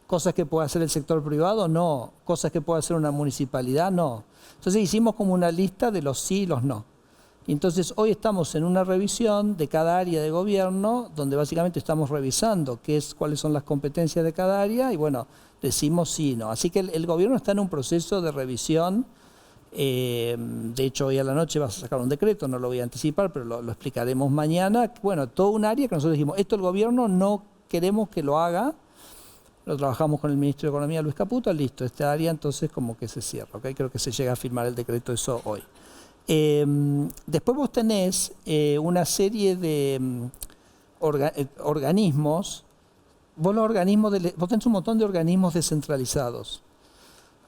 cosas que puede hacer el sector privado no, cosas que puede hacer una municipalidad no. Entonces hicimos como una lista de los sí y los no. Entonces hoy estamos en una revisión de cada área de gobierno donde básicamente estamos revisando cuáles son las competencias de cada área y bueno, decimos sí y no. Así que el gobierno está en un proceso de revisión. De hecho hoy a la noche vas a sacar un decreto, no lo voy a anticipar, pero lo explicaremos mañana. Bueno, todo un área que nosotros dijimos, esto el gobierno no queremos que lo haga. Lo trabajamos con el ministro de Economía, Luis Caputo, listo, esta área entonces como que se cierra, ¿okay? Creo que se llega a firmar el decreto eso hoy. Después vos tenés una serie de organismos, vos tenés un montón de organismos descentralizados,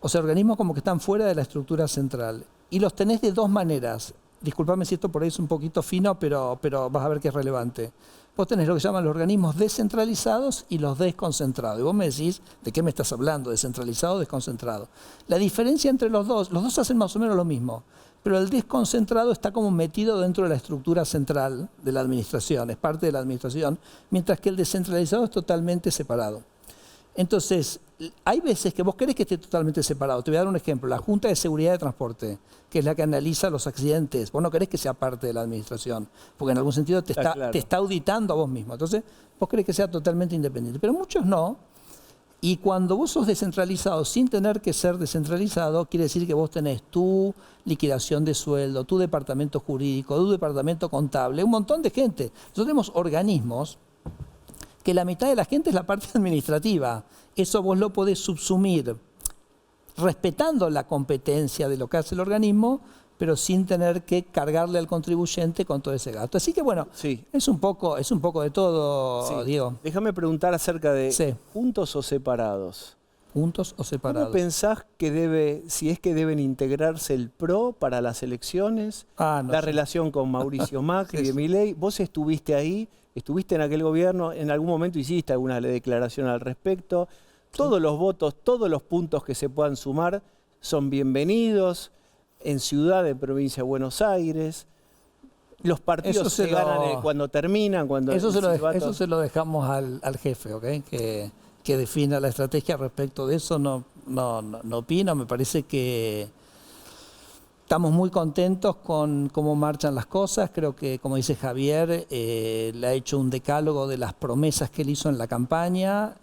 o sea, organismos como que están fuera de la estructura central, y los tenés de dos maneras. Disculpame si esto por ahí es un poquito fino, pero vas a ver que es relevante. Vos tenés lo que se llaman los organismos descentralizados y los desconcentrados. Y vos me decís, ¿de qué me estás hablando? ¿Descentralizado o desconcentrado? La diferencia entre los dos hacen más o menos lo mismo, pero el desconcentrado está como metido dentro de la estructura central de la administración, es parte de la administración, mientras que el descentralizado es totalmente separado. Entonces, hay veces que vos querés que esté totalmente separado. Te voy a dar un ejemplo. La Junta de Seguridad de Transporte, que es la que analiza los accidentes, vos no querés que sea parte de la administración, porque en algún sentido te está auditando a vos mismo. Entonces, vos querés que sea totalmente independiente. Pero muchos no. Y cuando vos sos descentralizado sin tener que ser descentralizado, quiere decir que vos tenés tu liquidación de sueldo, tu departamento jurídico, tu departamento contable, un montón de gente. Nosotros tenemos organismos que la mitad de la gente es la parte administrativa. Eso vos lo podés subsumir respetando la competencia de lo que hace el organismo, pero sin tener que cargarle al contribuyente con todo ese gasto. Así que bueno, sí. es un poco de todo, sí. Diego. Déjame preguntar acerca de juntos o separados. Juntos o separados. ¿Cómo pensás que si es que deben integrarse el PRO para las elecciones? La relación con Mauricio Macri y Milei. Vos estuviste ahí, estuviste en aquel gobierno, en algún momento hiciste alguna declaración al respecto. Todos los votos, todos los puntos que se puedan sumar son bienvenidos. En ciudad, en provincia de Buenos Aires. Los partidos se ganan cuando terminan. Eso se lo dejamos al jefe, ¿okay? Que defina la estrategia respecto de eso. No opino, me parece que estamos muy contentos con cómo marchan las cosas. Creo que, como dice Javier, le ha hecho un decálogo de las promesas que él hizo en la campaña.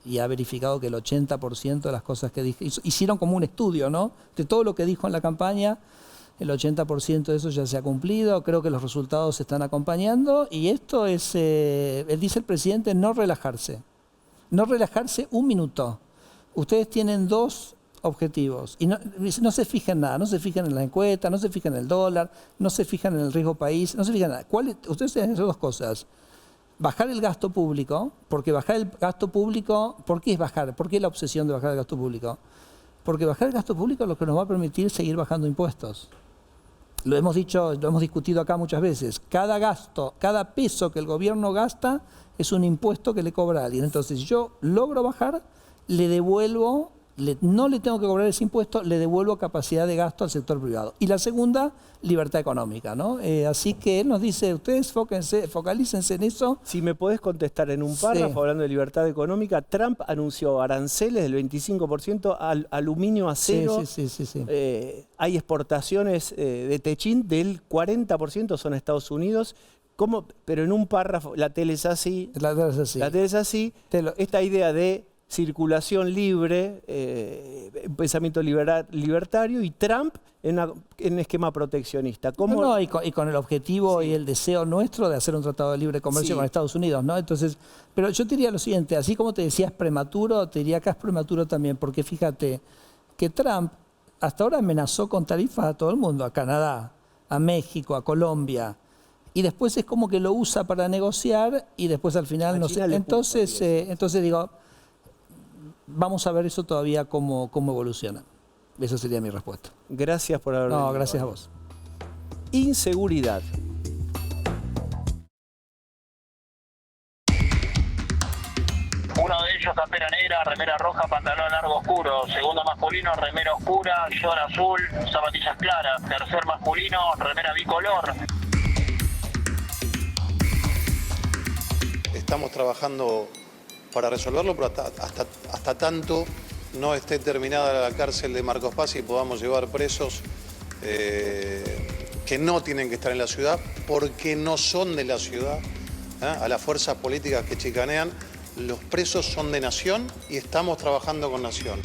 y ha verificado que el 80% de las cosas que dijo, hicieron como un estudio, ¿no? De todo lo que dijo en la campaña, el 80% de eso ya se ha cumplido, creo que los resultados se están acompañando y esto es, dice el presidente, no relajarse un minuto. Ustedes tienen 2 objetivos y no se fijan en nada, no se fijan en la encuesta, no se fijan en el dólar, no se fijan en el riesgo país, no se fijan en nada. Ustedes tienen que hacer 2 cosas. Bajar el gasto público, porque bajar el gasto público, ¿por qué es bajar? ¿Por qué la obsesión de bajar el gasto público? Porque bajar el gasto público es lo que nos va a permitir seguir bajando impuestos. Lo hemos dicho, lo hemos discutido acá muchas veces. Cada gasto, cada peso que el gobierno gasta es un impuesto que le cobra a alguien. Entonces, si yo logro bajar, le devuelvo, no le tengo que cobrar ese impuesto, le devuelvo capacidad de gasto al sector privado. Y la segunda, libertad económica, ¿no? Así que él nos dice, ustedes focalícense en eso. Si me podés contestar en un párrafo hablando de libertad económica, Trump anunció aranceles del 25% al aluminio, acero. Sí. Hay exportaciones de techín del 40% son a Estados Unidos. ¿Cómo? Pero en un párrafo, la tele es así. La tele es así. Esta idea de circulación libre, pensamiento libertario, y Trump en esquema proteccionista. ¿Cómo? No, y con el objetivo y el deseo nuestro de hacer un tratado de libre comercio con Estados Unidos, ¿no? Entonces, pero yo te diría lo siguiente, así como te decías prematuro, te diría acá es prematuro también, porque fíjate que Trump hasta ahora amenazó con tarifas a todo el mundo, a Canadá, a México, a Colombia, y después es como que lo usa para negociar y después al final no sé. Entonces digo, vamos a ver eso todavía cómo evoluciona. Esa sería mi respuesta. Gracias por haber venido. No, gracias a vos. Inseguridad. Uno de ellos, campera negra, remera roja, pantalón largo oscuro. Segundo masculino, remera oscura, short azul, zapatillas claras. Tercer masculino, remera bicolor. Estamos trabajando para resolverlo, pero hasta tanto no esté terminada la cárcel de Marcos Paz y podamos llevar presos que no tienen que estar en la ciudad porque no son de la ciudad, a las fuerzas políticas que chicanean. Los presos son de Nación y estamos trabajando con Nación.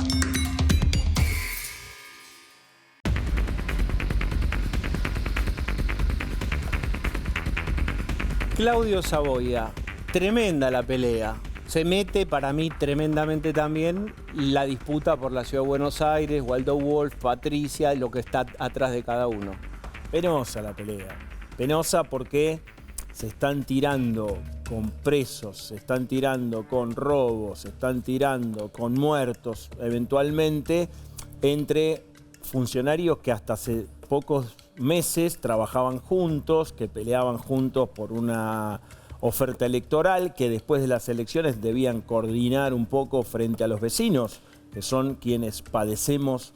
Claudio Saboya, tremenda la pelea. Se mete para mí tremendamente también la disputa por la Ciudad de Buenos Aires, Waldo Wolf, Patricia, lo que está atrás de cada uno. Penosa la pelea. Penosa porque se están tirando con presos, se están tirando con robos, se están tirando con muertos, eventualmente, entre funcionarios que hasta hace pocos meses trabajaban juntos, que peleaban juntos por una oferta electoral, que después de las elecciones debían coordinar un poco frente a los vecinos, que son quienes padecemos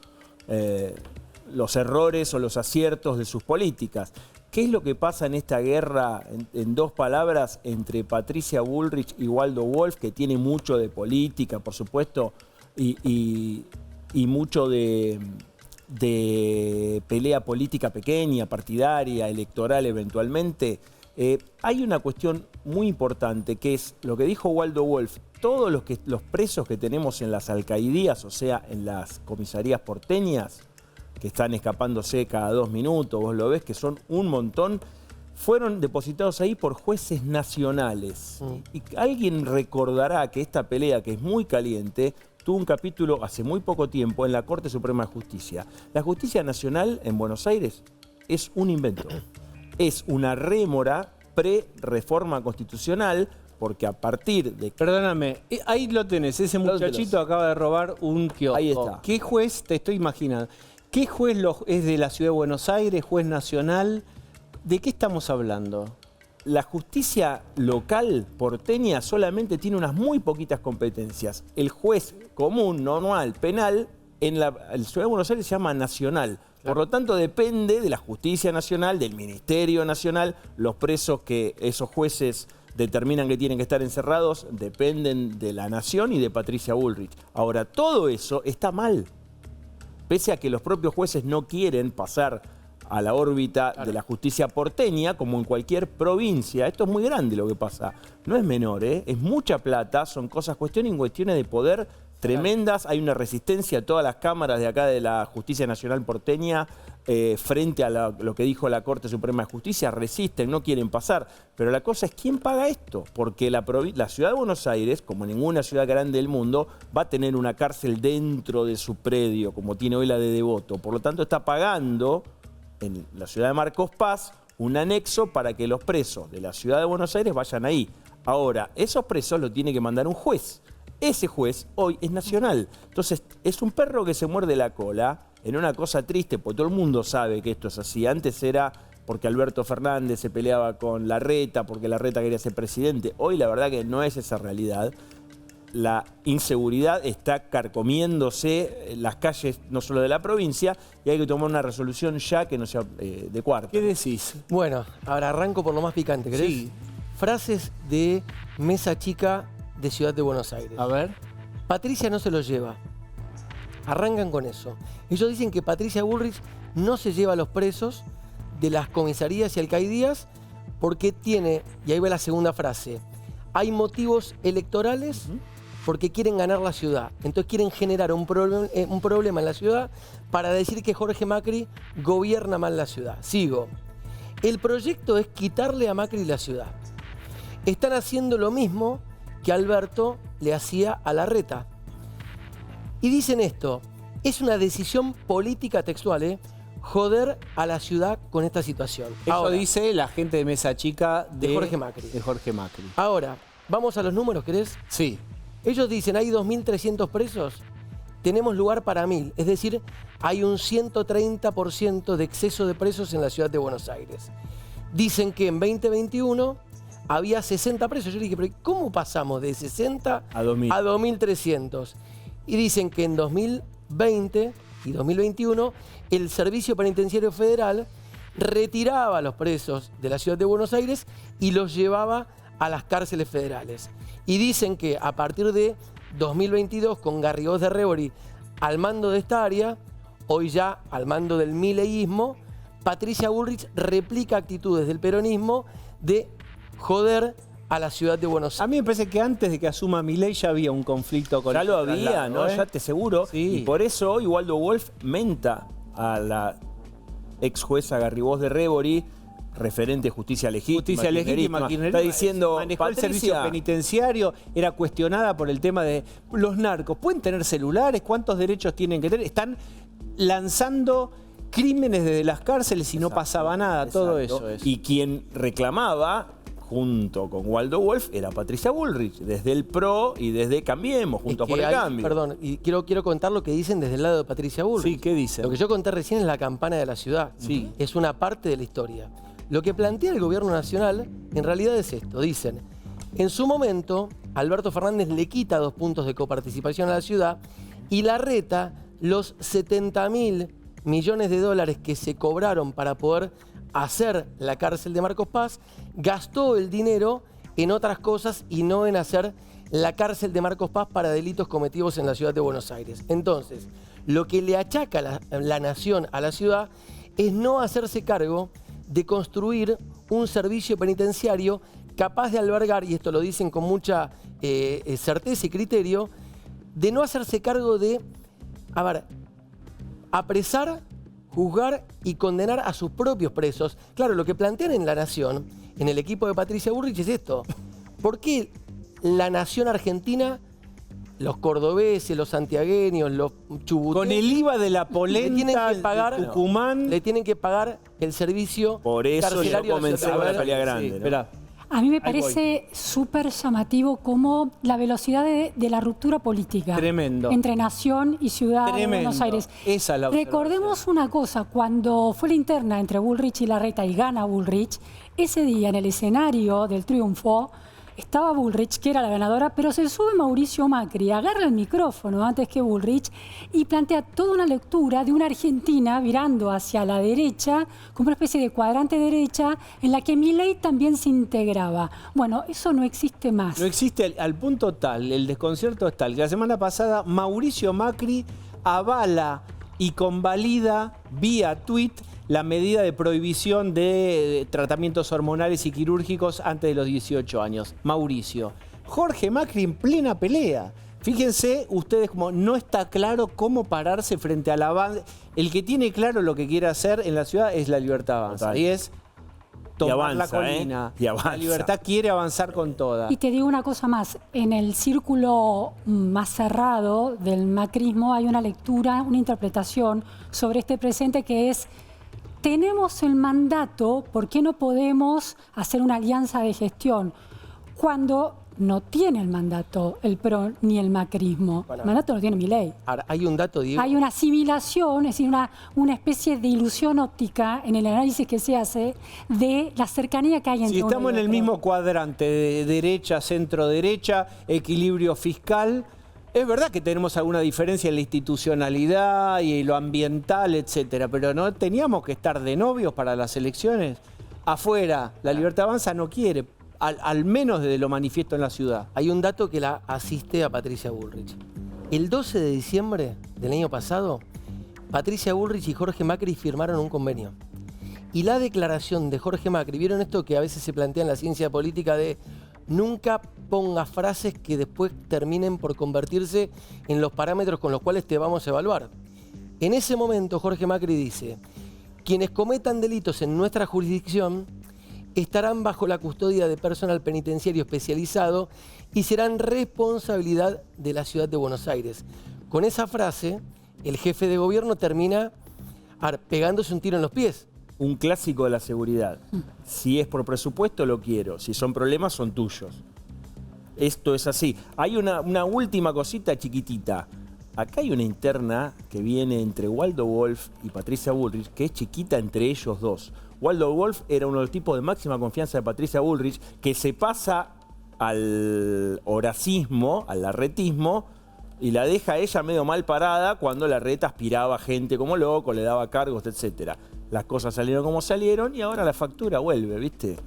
los errores o los aciertos de sus políticas. ¿Qué es lo que pasa en esta guerra, en 2 palabras, entre Patricia Bullrich y Waldo Wolf, que tiene mucho de política, por supuesto, y mucho de pelea política pequeña, partidaria, electoral eventualmente? Hay una cuestión muy importante, que es lo que dijo Waldo Wolf: todos los presos que tenemos en las alcaidías, o sea, en las comisarías porteñas, que están escapándose cada 2 minutos, vos lo ves que son un montón, fueron depositados ahí por jueces nacionales. Y alguien recordará que esta pelea, que es muy caliente, tuvo un capítulo hace muy poco tiempo en la Corte Suprema de Justicia. La justicia nacional en Buenos Aires es un invento. Es una rémora pre-reforma constitucional, porque a partir de... Perdóname, ahí lo tenés, ese muchachito acaba de robar un kiosco. Ahí está. ¿Qué juez, te estoy imaginando, qué juez es de la Ciudad de Buenos Aires, juez nacional? ¿De qué estamos hablando? La justicia local porteña solamente tiene unas muy poquitas competencias. El juez común, normal, penal, en la Ciudad de Buenos Aires se llama nacional. Por lo tanto, depende de la justicia nacional, del Ministerio Nacional. Los presos que esos jueces determinan que tienen que estar encerrados dependen de la Nación y de Patricia Bullrich. Ahora, todo eso está mal. Pese a que los propios jueces no quieren pasar a la órbita de la justicia porteña, como en cualquier provincia. Esto es muy grande lo que pasa. No es menor, ¿eh? Es mucha plata, son cuestiones de poder tremendas. Hay una resistencia a todas las cámaras de acá de la Justicia Nacional porteña frente a lo que dijo la Corte Suprema de Justicia. Resisten, no quieren pasar. Pero la cosa es, ¿quién paga esto? Porque la Ciudad de Buenos Aires, como ninguna ciudad grande del mundo, va a tener una cárcel dentro de su predio, como tiene hoy la de Devoto. Por lo tanto, está pagando en la ciudad de Marcos Paz un anexo para que los presos de la Ciudad de Buenos Aires vayan ahí. Ahora, esos presos los tiene que mandar un juez. Ese juez hoy es nacional. Entonces, es un perro que se muerde la cola en una cosa triste, porque todo el mundo sabe que esto es así. Antes era porque Alberto Fernández se peleaba con Larreta, porque Larreta quería ser presidente. Hoy la verdad que no es esa realidad. La inseguridad está carcomiéndose las calles, no solo de la provincia, y hay que tomar una resolución ya que no sea de cuarta. ¿Qué decís? Bueno, ahora arranco por lo más picante, ¿querés? Sí. Frases de mesa chica de Ciudad de Buenos Aires. A ver. Patricia no se los lleva. Arrancan con eso. Ellos dicen que Patricia Bullrich no se lleva a los presos de las comisarías y alcaldías porque tiene, y ahí va la segunda frase, hay motivos electorales porque quieren ganar la ciudad. Entonces quieren generar un problema en la ciudad para decir que Jorge Macri gobierna mal la ciudad. Sigo. El proyecto es quitarle a Macri la ciudad. Están haciendo lo mismo que Alberto le hacía a Larreta. Y dicen esto, es una decisión política textual, joder a la ciudad con esta situación. Eso Ahora, dice la gente de Mesa Chica de Jorge Macri. De Jorge Macri. Ahora, vamos a los números, ¿querés? Sí. Ellos dicen, hay 2.300 presos, tenemos lugar para 1.000. Es decir, hay un 130% de exceso de presos en la ciudad de Buenos Aires. Dicen que en 2021 había 60 presos. Yo le dije, pero ¿cómo pasamos de 60 a 2.000? A 2.300. Y dicen que en 2020 y 2021 el Servicio Penitenciario Federal retiraba a los presos de la ciudad de Buenos Aires y los llevaba a las cárceles federales. Y dicen que a partir de 2022, con Garrigós de Rebori al mando de esta área, hoy ya al mando del mileísmo, Patricia Bullrich replica actitudes del peronismo de joder a la ciudad de Buenos Aires. A mí me parece que antes de que asuma Milei ya había un conflicto con Ya el lo había, traslado, ¿no? Ya te aseguro. Sí. Y por eso hoy Waldo Wolf menta a la ex jueza Garrigós de Rebori, referente de justicia legítima. Justicia legítima, kirchnerismo. Está diciendo, manejó el Patricia, servicio penitenciario, era cuestionada por el tema de los narcos. ¿Pueden tener celulares? ¿Cuántos derechos tienen que tener? Están lanzando crímenes desde las cárceles y no pasaba nada. Todo eso es. Y quien reclamaba, junto con Waldo Wolf, era Patricia Bullrich, desde el PRO y desde Cambiemos, Juntos por el Cambio. Perdón, y quiero contar lo que dicen desde el lado de Patricia Bullrich. Sí, ¿qué dicen? Lo que yo conté recién es la campana de la ciudad. Sí. Es una parte de la historia. Lo que plantea el gobierno nacional en realidad es esto. Dicen, en su momento, Alberto Fernández le quita 2 puntos de coparticipación a la ciudad y Larreta los 70.000 millones de dólares que se cobraron para poder hacer la cárcel de Marcos Paz, gastó el dinero en otras cosas y no en hacer la cárcel de Marcos Paz para delitos cometidos en la ciudad de Buenos Aires. Entonces, lo que le achaca la nación a la ciudad es no hacerse cargo de construir un servicio penitenciario capaz de albergar, y esto lo dicen con mucha certeza y criterio, de no hacerse cargo de, apresar, juzgar y condenar a sus propios presos. Claro, lo que plantean en La Nación, en el equipo de Patricia Bullrich, es esto. ¿Por qué la Nación Argentina, los cordobeses, los santiagueños, los chubuteros, con el IVA de la polenta, de Tucumán, le tienen que pagar el servicio por eso carcelario? yo comencé con la pelea grande. Sí, ¿no? esperá. A mí me parece súper llamativo cómo la velocidad de la ruptura política Tremendo. entre Nación y Ciudad de Tremendo. Buenos Aires. Esa es la Recordemos una cosa, cuando fue la interna entre Bullrich y Larreta y gana Bullrich, ese día en el escenario del triunfo estaba Bullrich, que era la ganadora, pero se sube Mauricio Macri, agarra el micrófono antes que Bullrich y plantea toda una lectura de una Argentina virando hacia la derecha, como una especie de cuadrante derecha, en la que Milei también se integraba. Bueno, eso no existe más. No existe al punto tal, el desconcierto es tal, que la semana pasada Mauricio Macri avala y convalida vía tweet la medida de prohibición de tratamientos hormonales y quirúrgicos antes de los 18 años. Mauricio. Jorge Macri en plena pelea. Fíjense ustedes como no está claro cómo pararse frente a la banda. El que tiene claro lo que quiere hacer en la ciudad es La Libertad Avanza. Total. Y es tomar avanza, la colina. Y avanza. La Libertad quiere avanzar con toda. Y te digo una cosa más, en el círculo más cerrado del macrismo hay una lectura, una interpretación sobre este presente que es, tenemos el mandato, ¿por qué no podemos hacer una alianza de gestión? Cuando no tiene el mandato el PRO ni el macrismo. El mandato lo tiene Milei. Ahora, hay un dato, Diego. Hay una asimilación, es decir, una especie de ilusión óptica en el análisis que se hace de la cercanía que hay entre Si uno estamos y en el otro. mismo cuadrante de derecha, centro-derecha, equilibrio fiscal, es verdad que tenemos alguna diferencia en la institucionalidad y lo ambiental, etcétera, pero no teníamos que estar de novios para las elecciones. Afuera, La Libertad Avanza no quiere, al menos desde lo manifiesto en la ciudad. Hay un dato que la asiste a Patricia Bullrich. El 12 de diciembre del año pasado, Patricia Bullrich y Jorge Macri firmaron un convenio. Y la declaración de Jorge Macri, ¿vieron esto que a veces se plantea en la ciencia política de nunca pongas frases que después terminen por convertirse en los parámetros con los cuales te vamos a evaluar? En ese momento Jorge Macri dice, quienes cometan delitos en nuestra jurisdicción estarán bajo la custodia de personal penitenciario especializado y serán responsabilidad de la ciudad de Buenos Aires. Con esa frase, el jefe de gobierno termina pegándose un tiro en los pies. Un clásico de la seguridad. Si es por presupuesto, lo quiero. Si son problemas, son tuyos. Esto es así. Hay una última cosita chiquitita. Acá hay una interna que viene entre Waldo Wolf y Patricia Bullrich, que es chiquita entre ellos dos. Waldo Wolf era uno de los tipos de máxima confianza de Patricia Bullrich, que se pasa al horacismo, al larretismo, y la deja a ella medio mal parada cuando Larreta aspiraba gente como loco, le daba cargos, etc. Las cosas salieron como salieron y ahora la factura vuelve, ¿viste?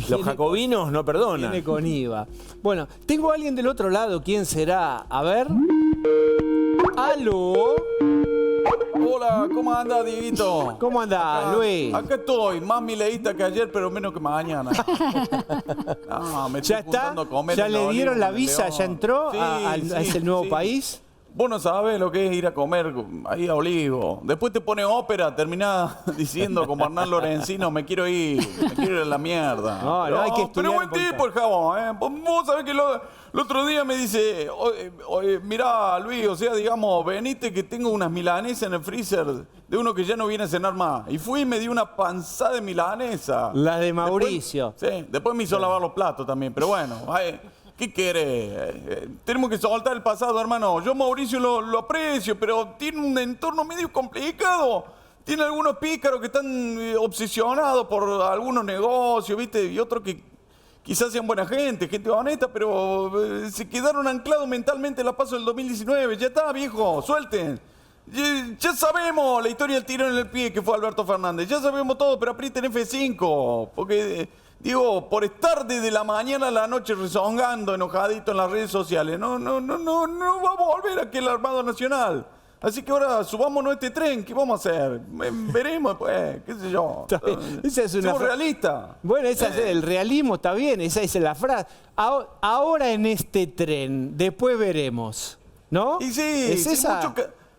Los jacobinos no perdonan. Viene con IVA. Bueno, tengo a alguien del otro lado. ¿Quién será? A ver. ¿Aló? Hola, ¿cómo anda, Dieguito? ¿Cómo andás, Luis? Acá estoy, más mileísta que ayer, pero menos que mañana. No, me ¿Ya estoy está? juntando a comer ¿Ya en le los dieron Olivos la con el visa? León. ¿Ya entró Sí, a ese nuevo sí. país? Vos no sabés lo que es ir a comer ahí a Olivo. Después te pone ópera, terminás diciendo como Hernán Lorenzino, me quiero ir a la mierda. No, hay que estudiar pero buen un poquito. tipo el jabón, ¿eh? Vos sabés que el otro día me dice, mirá, Luis, o sea, digamos, venite que tengo unas milanesas en el freezer de uno que ya no viene a cenar más. Y fui y me dio una panzada de milanesa. Las de Mauricio. Después me hizo lavar los platos también, pero bueno, ¿qué querés? Tenemos que soltar el pasado, hermano. Yo Mauricio lo aprecio, pero tiene un entorno medio complicado. Tiene algunos pícaros que están obsesionados por algunos negocios, ¿viste? Y otros que quizás sean buena gente honesta, pero se quedaron anclados mentalmente en la paso del 2019. Ya está, viejo, suelten. Ya sabemos la historia del tirón en el pie que fue Alberto Fernández. Ya sabemos todo, pero aprieten F5. Porque, digo, por estar desde la mañana a la noche rezongando, enojadito en las redes sociales, no va a volver aquel Armado Nacional. Así que ahora subámonos a este tren, ¿qué vamos a hacer? Veremos, pues, qué sé yo. Esa es una Somos realistas. Bueno, esa es el realismo, está bien, esa es la frase. Ahora en este tren, después veremos, ¿no? Y sí, ¿Es esa?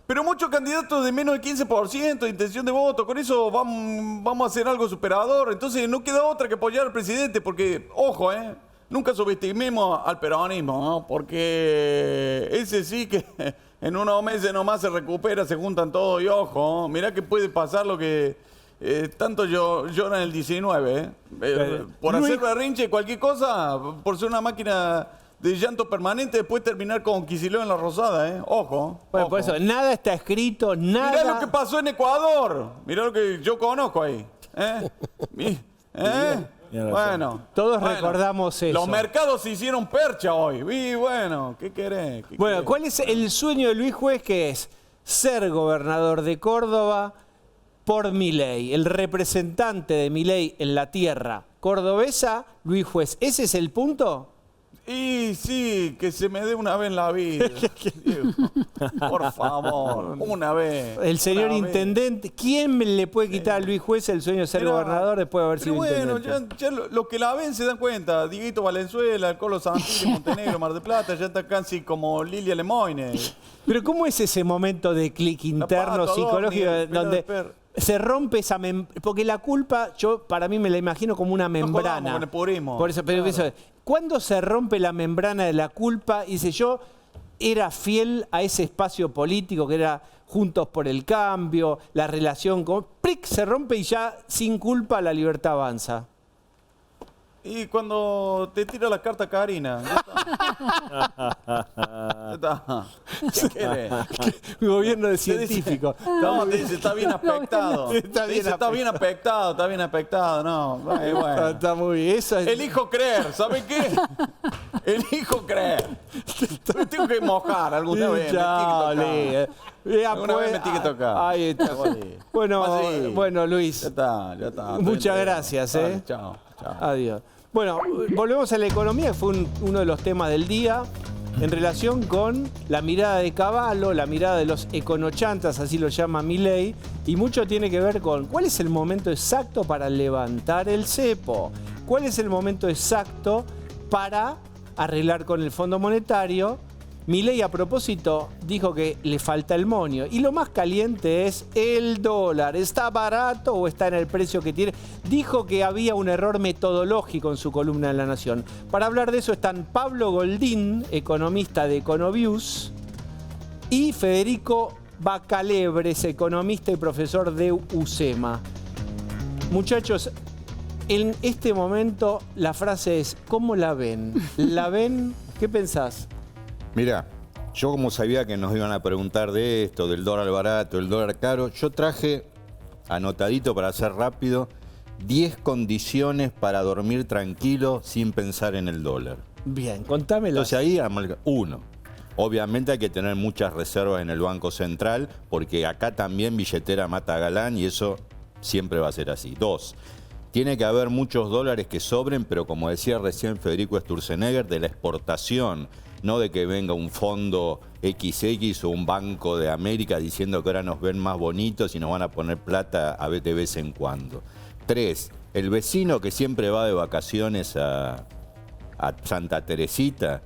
pero muchos candidatos de menos del 15% de intención de voto, con eso vamos a hacer algo superador. Entonces no queda otra que apoyar al presidente, porque, ojo, nunca subestimemos al peronismo, ¿no? Porque ese sí que en unos meses nomás se recupera, se juntan todos y ojo, mirá que puede pasar lo que tanto lloran en el 19, por hacer berrinche cualquier cosa, por ser una máquina de llanto permanente, después terminar con Kicillof en la Rosada, Ojo. Bueno, ojo. por eso, nada está escrito, nada. Mirá lo que pasó en Ecuador. Mirá lo que yo conozco ahí. Bueno. Todos recordamos eso. Los mercados se hicieron percha hoy. Y bueno, ¿qué querés? Bueno, ¿cuál es el sueño de Luis Juez, que es ser gobernador de Córdoba por Milei, el representante de Milei en la tierra cordobesa, Luis Juez? ¿Ese es el punto? Y sí, que se me dé una vez en la vida. Diego. Por favor, una vez. El señor una vez. intendente, ¿quién le puede quitar a Luis Juez el sueño de ser Mirá, gobernador después de haber pero sido bueno, intendente? ya los que la ven se dan cuenta. Dieguito Valenzuela, el Colo Santilli, Montenegro, Mar del Plata, ya está casi como Lilia Lemoyne. Pero ¿cómo es ese momento de clic interno Pato, psicológico Adorni, donde Pedro se rompe esa porque la culpa, yo para mí me la imagino como una membrana. jodamos con el purismo. Por eso, pero Claro. ¿cuándo se rompe la membrana de la culpa y dice yo era fiel a ese espacio político que era Juntos por el Cambio, la relación con ¡pric! Se rompe y ya sin culpa la libertad avanza? Y cuando te tira la carta Karina. Ya está. ¿Qué querés? Gobierno de Te dice- científico. No, te dice, está bien aspectado. Está Te bien dice, está bien aspectado, está bien aspectado. No, bueno. Está muy bien. Eso es... Elijo creer, ¿sabe qué? Elijo creer. Me tengo que mojar alguna vez. Chale. Alguna vez me tiene que tocar. Ahí está. Bueno, Así. bueno, Luis. Ya está. Muchas gracias, Dale, chao. Adiós. Bueno, volvemos a la economía, que fue uno de los temas del día, en relación con la mirada de Cavallo, la mirada de los econochantas, así lo llama Milei, y mucho tiene que ver con cuál es el momento exacto para levantar el cepo, cuál es el momento exacto para arreglar con el Fondo Monetario. Milei, a propósito, dijo que le falta el monio. Y lo más caliente es el dólar. ¿Está barato o está en el precio que tiene? Dijo que había un error metodológico en su columna en La Nación. Para hablar de eso están Pablo Goldín, economista de Econovius, y Federico Bacalebres, economista y profesor de UCEMA. Muchachos, en este momento la frase es, ¿cómo la ven? ¿La ven? ¿Qué pensás? Mira, yo como sabía que nos iban a preguntar de esto, del dólar barato, del dólar caro, yo traje, anotadito para hacer rápido, 10 condiciones para dormir tranquilo sin pensar en el dólar. Bien, contámelo. Entonces ahí, uno, obviamente hay que tener muchas reservas en el Banco Central, porque acá también billetera mata a galán y eso siempre va a ser así. Dos, tiene que haber muchos dólares que sobren, pero como decía recién Federico Sturzenegger, de la exportación, no de que venga un fondo XX o un Banco de América diciendo que ahora nos ven más bonitos y nos van a poner plata de vez en cuando. 3. El vecino que siempre va de vacaciones a Santa Teresita,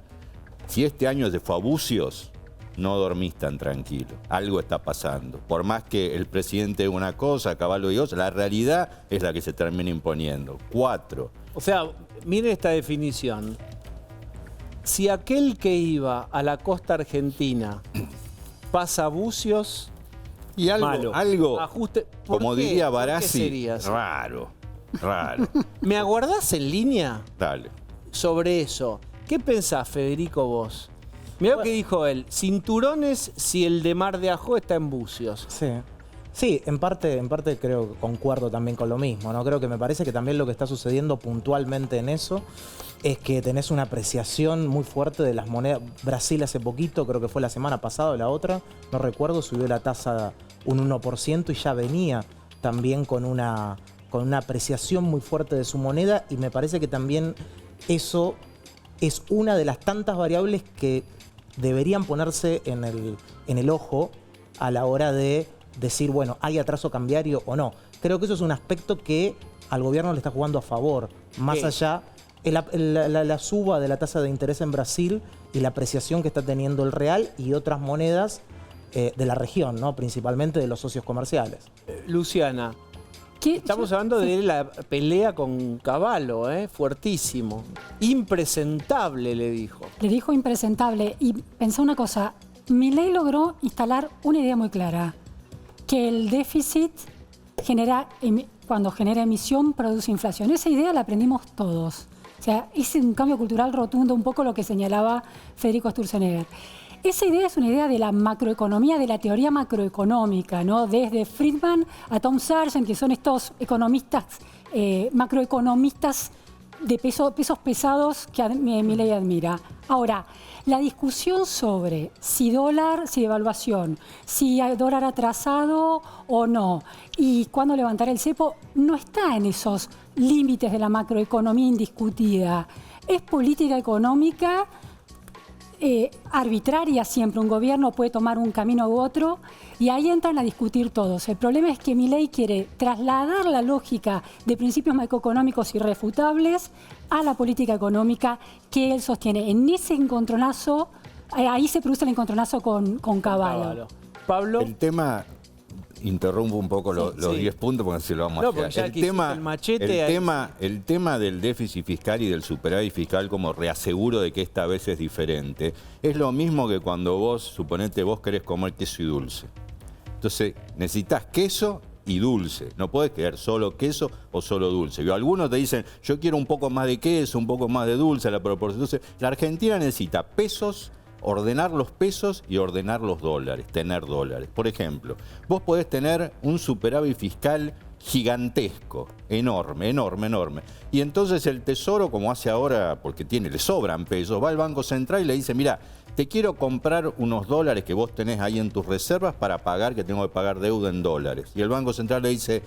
si este año se fue a Bucios, no dormís tan tranquilo. Algo está pasando. Por más que el presidente diga una cosa, Cavallo y otra, la realidad es la que se termina imponiendo. 4. O sea, miren esta definición. Si aquel que iba a la costa argentina pasa a Bucios, y malo. algo Ajuste. ¿Por como qué? diría ¿Por qué Barassi, sería así? raro. ¿Me aguardás en línea Dale. sobre eso? ¿Qué pensás, Federico, vos? Mirá lo que dijo él. Cinturones si el de Mar de Ajó está en Bucios. Sí. Sí, en parte creo que concuerdo también con lo mismo, ¿no? Creo que me parece que también lo que está sucediendo puntualmente en eso es que tenés una apreciación muy fuerte de las monedas. Brasil hace poquito, creo que fue la semana pasada o la otra, no recuerdo, subió la tasa un 1% y ya venía también con una apreciación muy fuerte de su moneda, y me parece que también eso es una de las tantas variables que deberían ponerse en el ojo a la hora de decir, bueno, ¿hay atraso cambiario o no? Creo que eso es un aspecto que al gobierno le está jugando a favor, más allá la suba de la tasa de interés en Brasil y la apreciación que está teniendo el real y otras monedas de la región, ¿no? Principalmente de los socios comerciales. Luciana, estamos hablando de la pelea con Cavallo, fuertísimo. Impresentable, le dijo. Le dijo impresentable. Y pensá una cosa, Milei logró instalar una idea muy clara, que el déficit cuando genera emisión produce inflación. Esa idea la aprendimos todos. O sea, es un cambio cultural rotundo, un poco lo que señalaba Federico Sturzenegger. Esa idea es una idea de la macroeconomía, de la teoría macroeconómica, ¿no? Desde Friedman a Tom Sargent, que son estos economistas, macroeconomistas de pesos pesados que Milei admira. Ahora, la discusión sobre si devaluación, si hay dólar atrasado o no, y cuándo levantar el cepo, no está en esos límites de la macroeconomía indiscutida. es política económica arbitraria siempre. Un gobierno puede tomar un camino u otro y ahí entran a discutir todos. El problema es que Milei quiere trasladar la lógica de principios macroeconómicos irrefutables a la política económica que él sostiene. En ese encontronazo, ahí se produce el encontronazo con Cavallo. Pablo. El tema, interrumpo un poco los 10 puntos porque así lo vamos a hacer. El tema del déficit fiscal y del superávit fiscal, como reaseguro de que esta vez es diferente, es lo mismo que cuando vos, suponete, vos querés comer queso y dulce. Entonces, necesitas queso y dulce. No podés querer solo queso o solo dulce. Y algunos te dicen, yo quiero un poco más de queso, un poco más de dulce, la proporción. Entonces, la Argentina necesita pesos, ordenar los pesos y ordenar los dólares, tener dólares. Por ejemplo, vos podés tener un superávit fiscal gigantesco, enorme. Y entonces el Tesoro, como hace ahora, porque le sobran pesos, va al Banco Central y le dice, mira, te quiero comprar unos dólares que vos tenés ahí en tus reservas para pagar, que tengo que pagar deuda en dólares. Y el Banco Central le dice,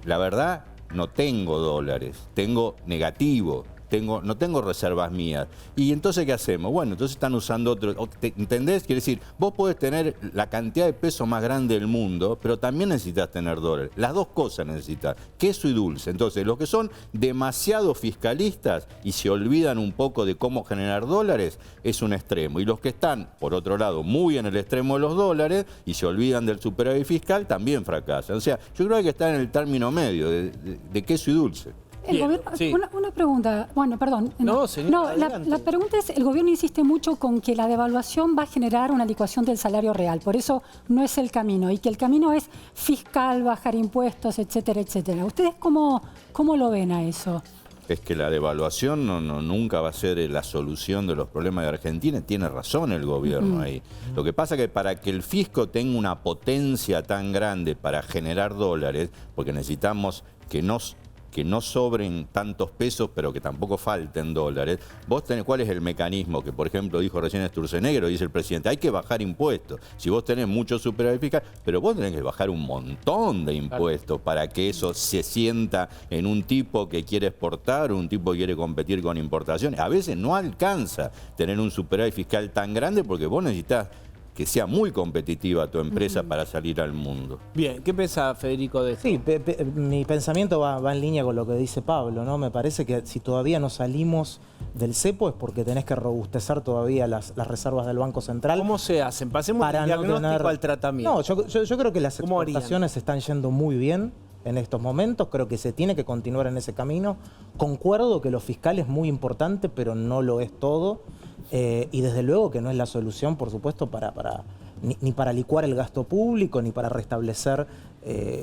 la verdad, no tengo dólares, tengo negativo. No tengo reservas mías. ¿Y entonces qué hacemos? Bueno, entonces están usando otro. ¿Entendés? Quiere decir, vos podés tener la cantidad de peso más grande del mundo, pero también necesitas tener dólares. Las dos cosas necesitas, queso y dulce. Entonces, los que son demasiado fiscalistas y se olvidan un poco de cómo generar dólares, es un extremo. Y los que están, por otro lado, muy en el extremo de los dólares y se olvidan del superávit fiscal, también fracasan. O sea, yo creo que hay que estar en el término medio de queso y dulce. El gobierno, una pregunta, bueno, perdón. La pregunta es, el gobierno insiste mucho con que la devaluación va a generar una licuación del salario real, por eso no es el camino, y que el camino es fiscal, bajar impuestos, etcétera, etcétera. ¿Ustedes cómo lo ven a eso? Es que la devaluación nunca va a ser la solución de los problemas de Argentina. Tiene razón el gobierno ahí. Lo que pasa es que para que el fisco tenga una potencia tan grande para generar dólares, porque necesitamos que no sobren tantos pesos, pero que tampoco falten dólares. Vos tenés, ¿cuál es el mecanismo que, por ejemplo, dijo recién Sturzenegger, dice el presidente? Hay que bajar impuestos. Si vos tenés mucho superávit fiscal, pero vos tenés que bajar un montón de impuestos para que eso se sienta en un tipo que quiere exportar, un tipo que quiere competir con importaciones. A veces no alcanza tener un superávit fiscal tan grande porque vos necesitas que sea muy competitiva tu empresa para salir al mundo. Bien, ¿qué piensa Federico de esto? Sí, mi pensamiento va en línea con lo que dice Pablo, ¿no? Me parece que si todavía no salimos del cepo es porque tenés que robustecer todavía las reservas del Banco Central. ¿Cómo se hacen? Pasemos del diagnóstico al tratamiento. No, yo creo que las exportaciones están yendo muy bien en estos momentos, creo que se tiene que continuar en ese camino. Concuerdo que lo fiscal es muy importante, pero no lo es todo. Y desde luego que no es la solución, por supuesto, ni para licuar el gasto público, ni para restablecer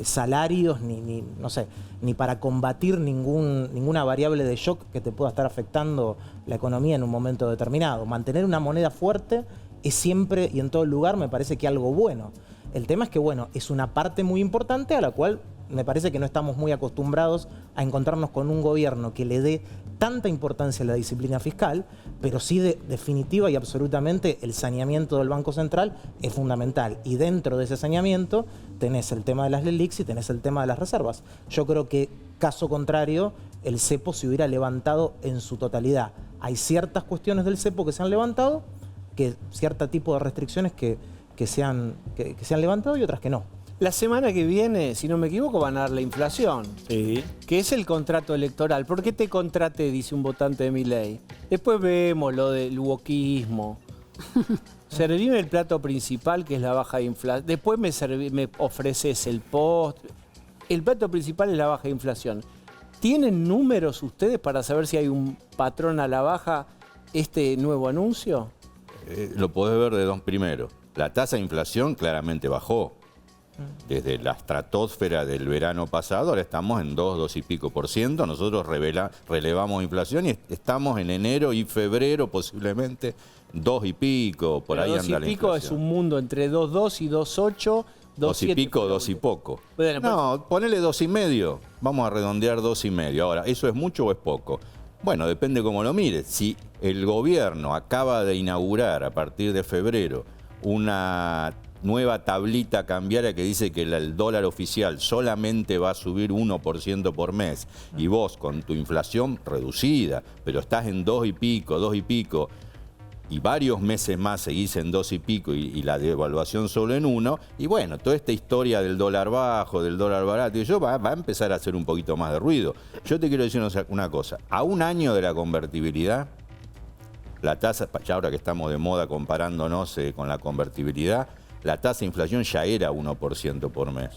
salarios, ni para combatir ninguna variable de shock que te pueda estar afectando la economía en un momento determinado. Mantener una moneda fuerte es siempre y en todo lugar, me parece que algo bueno. El tema es que, bueno, es una parte muy importante a la cual me parece que no estamos muy acostumbrados a encontrarnos con un gobierno que le dé tanta importancia a la disciplina fiscal, pero sí definitiva y absolutamente el saneamiento del Banco Central es fundamental. Y dentro de ese saneamiento tenés el tema de las LELIQs y tenés el tema de las reservas. Yo creo que, caso contrario, el cepo se hubiera levantado en su totalidad. Hay ciertas cuestiones del cepo que se han levantado, cierto tipo de restricciones que se han levantado y otras que no. La semana que viene, si no me equivoco, van a dar la inflación, que es el contrato electoral. ¿Por qué te contraté? Dice un votante de Milei. Después vemos lo del wokismo. Servime el plato principal, que es la baja inflación. Después me ofreces el post. El plato principal es la baja inflación. ¿Tienen números ustedes para saber si hay un patrón a la baja este nuevo anuncio? Lo podés ver de dos primero. La tasa de inflación claramente bajó. Desde la estratosfera del verano pasado, ahora estamos en 2 y pico %. Nosotros relevamos inflación y estamos en enero y febrero posiblemente 2 y pico, por ahí anda la inflación. 2 y pico es un mundo entre 2,2 y 2,8. 2 y pico, 2 y poco. No, ponele 2 y medio. Vamos a redondear 2 y medio. Ahora, ¿eso es mucho o es poco? Bueno, depende cómo lo mires. Si el gobierno acaba de inaugurar a partir de febrero una nueva tablita cambiaria que dice que el dólar oficial solamente va a subir 1% por mes y vos con tu inflación reducida, pero estás en 2 y pico, y varios meses más seguís en 2 y pico y la devaluación solo en 1, y bueno, toda esta historia del dólar bajo, del dólar barato, y eso va a empezar a hacer un poquito más de ruido. Yo te quiero decir una cosa, a un año de la convertibilidad, la tasa, ya ahora que estamos de moda comparándonos con la convertibilidad, la tasa de inflación ya era 1% por mes.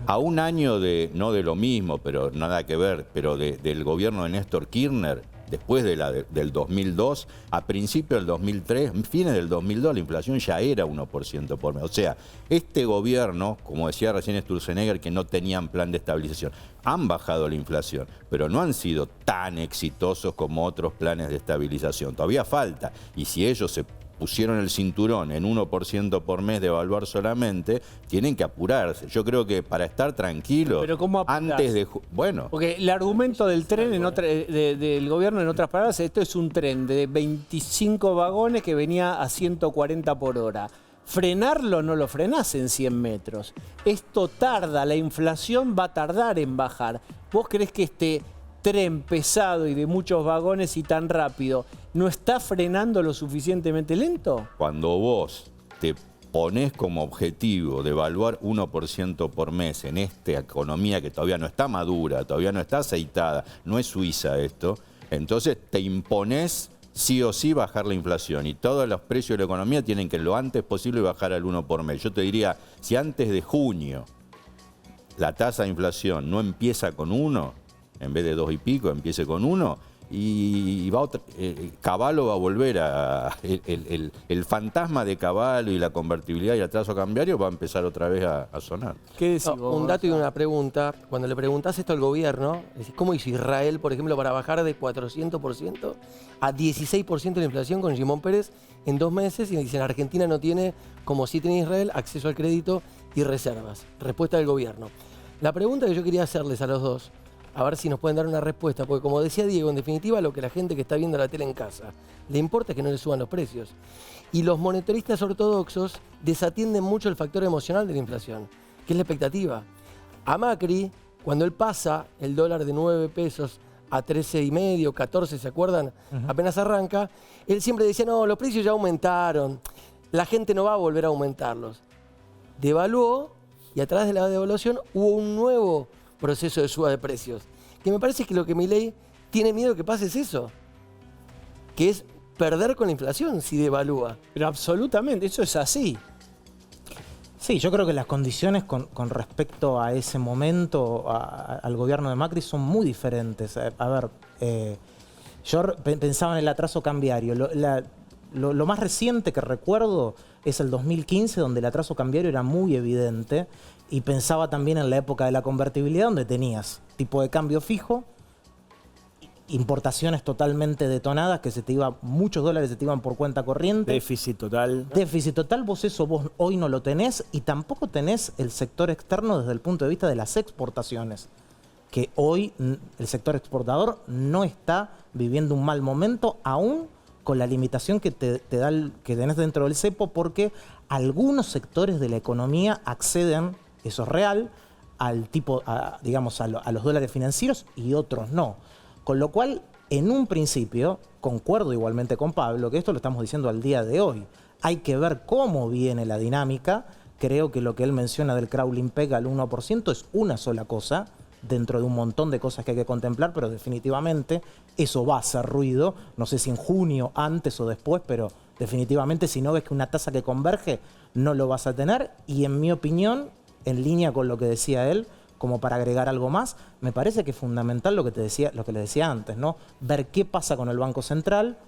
A un año no de lo mismo, pero nada que ver, pero del gobierno de Néstor Kirchner, después del 2002, a principios del 2003, fines del 2002, la inflación ya era 1% por mes. O sea, este gobierno, como decía recién Sturzenegger, que no tenían plan de estabilización, han bajado la inflación, pero no han sido tan exitosos como otros planes de estabilización. Todavía falta. Y si ellos se pusieron el cinturón en 1% por mes de evaluar solamente, tienen que apurarse. Yo creo que para estar tranquilos, pero ¿cómo antes de... Bueno. Porque el argumento del tren, del gobierno, en otras palabras, esto es un tren de 25 vagones que venía a 140 por hora. Frenarlo no lo frenás en 100 metros. Esto tarda, la inflación va a tardar en bajar. ¿Vos creés que este tren pesado y de muchos vagones y tan rápido no está frenando lo suficientemente lento? Cuando vos te pones como objetivo de evaluar 1% por mes en esta economía que todavía no está madura, todavía no está aceitada, no es Suiza esto, entonces te impones sí o sí bajar la inflación y todos los precios de la economía tienen que lo antes posible bajar al 1 por mes. Yo te diría, si antes de junio la tasa de inflación no empieza con 1, en vez de 2 y pico, empiece con 1, y va Cavallo va a volver a... El fantasma de Cavallo y la convertibilidad y el atraso cambiario va a empezar otra vez a sonar. ¿Qué decís vos? Un dato y una pregunta. Cuando le preguntás esto al gobierno, decís, ¿cómo hizo Israel, por ejemplo, para bajar de 400% a 16% la inflación con Shimon Peres en 2 meses? Y dicen, Argentina no tiene, como sí tiene Israel, acceso al crédito y reservas. Respuesta del gobierno. La pregunta que yo quería hacerles a los dos, a ver si nos pueden dar una respuesta, porque como decía Diego, en definitiva lo que la gente que está viendo la tele en casa le importa es que no le suban los precios. Y los monetaristas ortodoxos desatienden mucho el factor emocional de la inflación, que es la expectativa. A Macri, cuando él pasa el dólar de 9 pesos a 13,5, 14, ¿se acuerdan? Apenas arranca, él siempre decía, no, los precios ya aumentaron, la gente no va a volver a aumentarlos. Devaluó y a través de la devaluación hubo un nuevo proceso de suba de precios. Que me parece que lo que Milei tiene miedo que pase es eso, que es perder con la inflación si devalúa. Pero absolutamente, eso es así. Sí, yo creo que las condiciones con respecto a ese momento, al gobierno de Macri, son muy diferentes. A ver, yo pensaba en el atraso cambiario. Lo más reciente que recuerdo es el 2015, donde el atraso cambiario era muy evidente, y pensaba también en la época de la convertibilidad, donde tenías tipo de cambio fijo, importaciones totalmente detonadas, que muchos dólares se te iban por cuenta corriente. Déficit total. Déficit total, vos hoy no lo tenés, y tampoco tenés el sector externo desde el punto de vista de las exportaciones, que hoy el sector exportador no está viviendo un mal momento, aún con la limitación que te da que tenés dentro del cepo, porque algunos sectores de la economía acceden, eso es real, digamos, a los dólares financieros y otros no. Con lo cual, en un principio, concuerdo igualmente con Pablo, que esto lo estamos diciendo al día de hoy. Hay que ver cómo viene la dinámica. Creo que lo que él menciona del crawling peg al 1% es una sola cosa, dentro de un montón de cosas que hay que contemplar, pero definitivamente eso va a hacer ruido. No sé si en junio, antes o después, pero definitivamente si no ves que una tasa que converge, no lo vas a tener. Y en mi opinión, en línea con lo que decía él, como para agregar algo más, me parece que es fundamental lo que le decía antes, ¿no? Ver qué pasa con el Banco Central.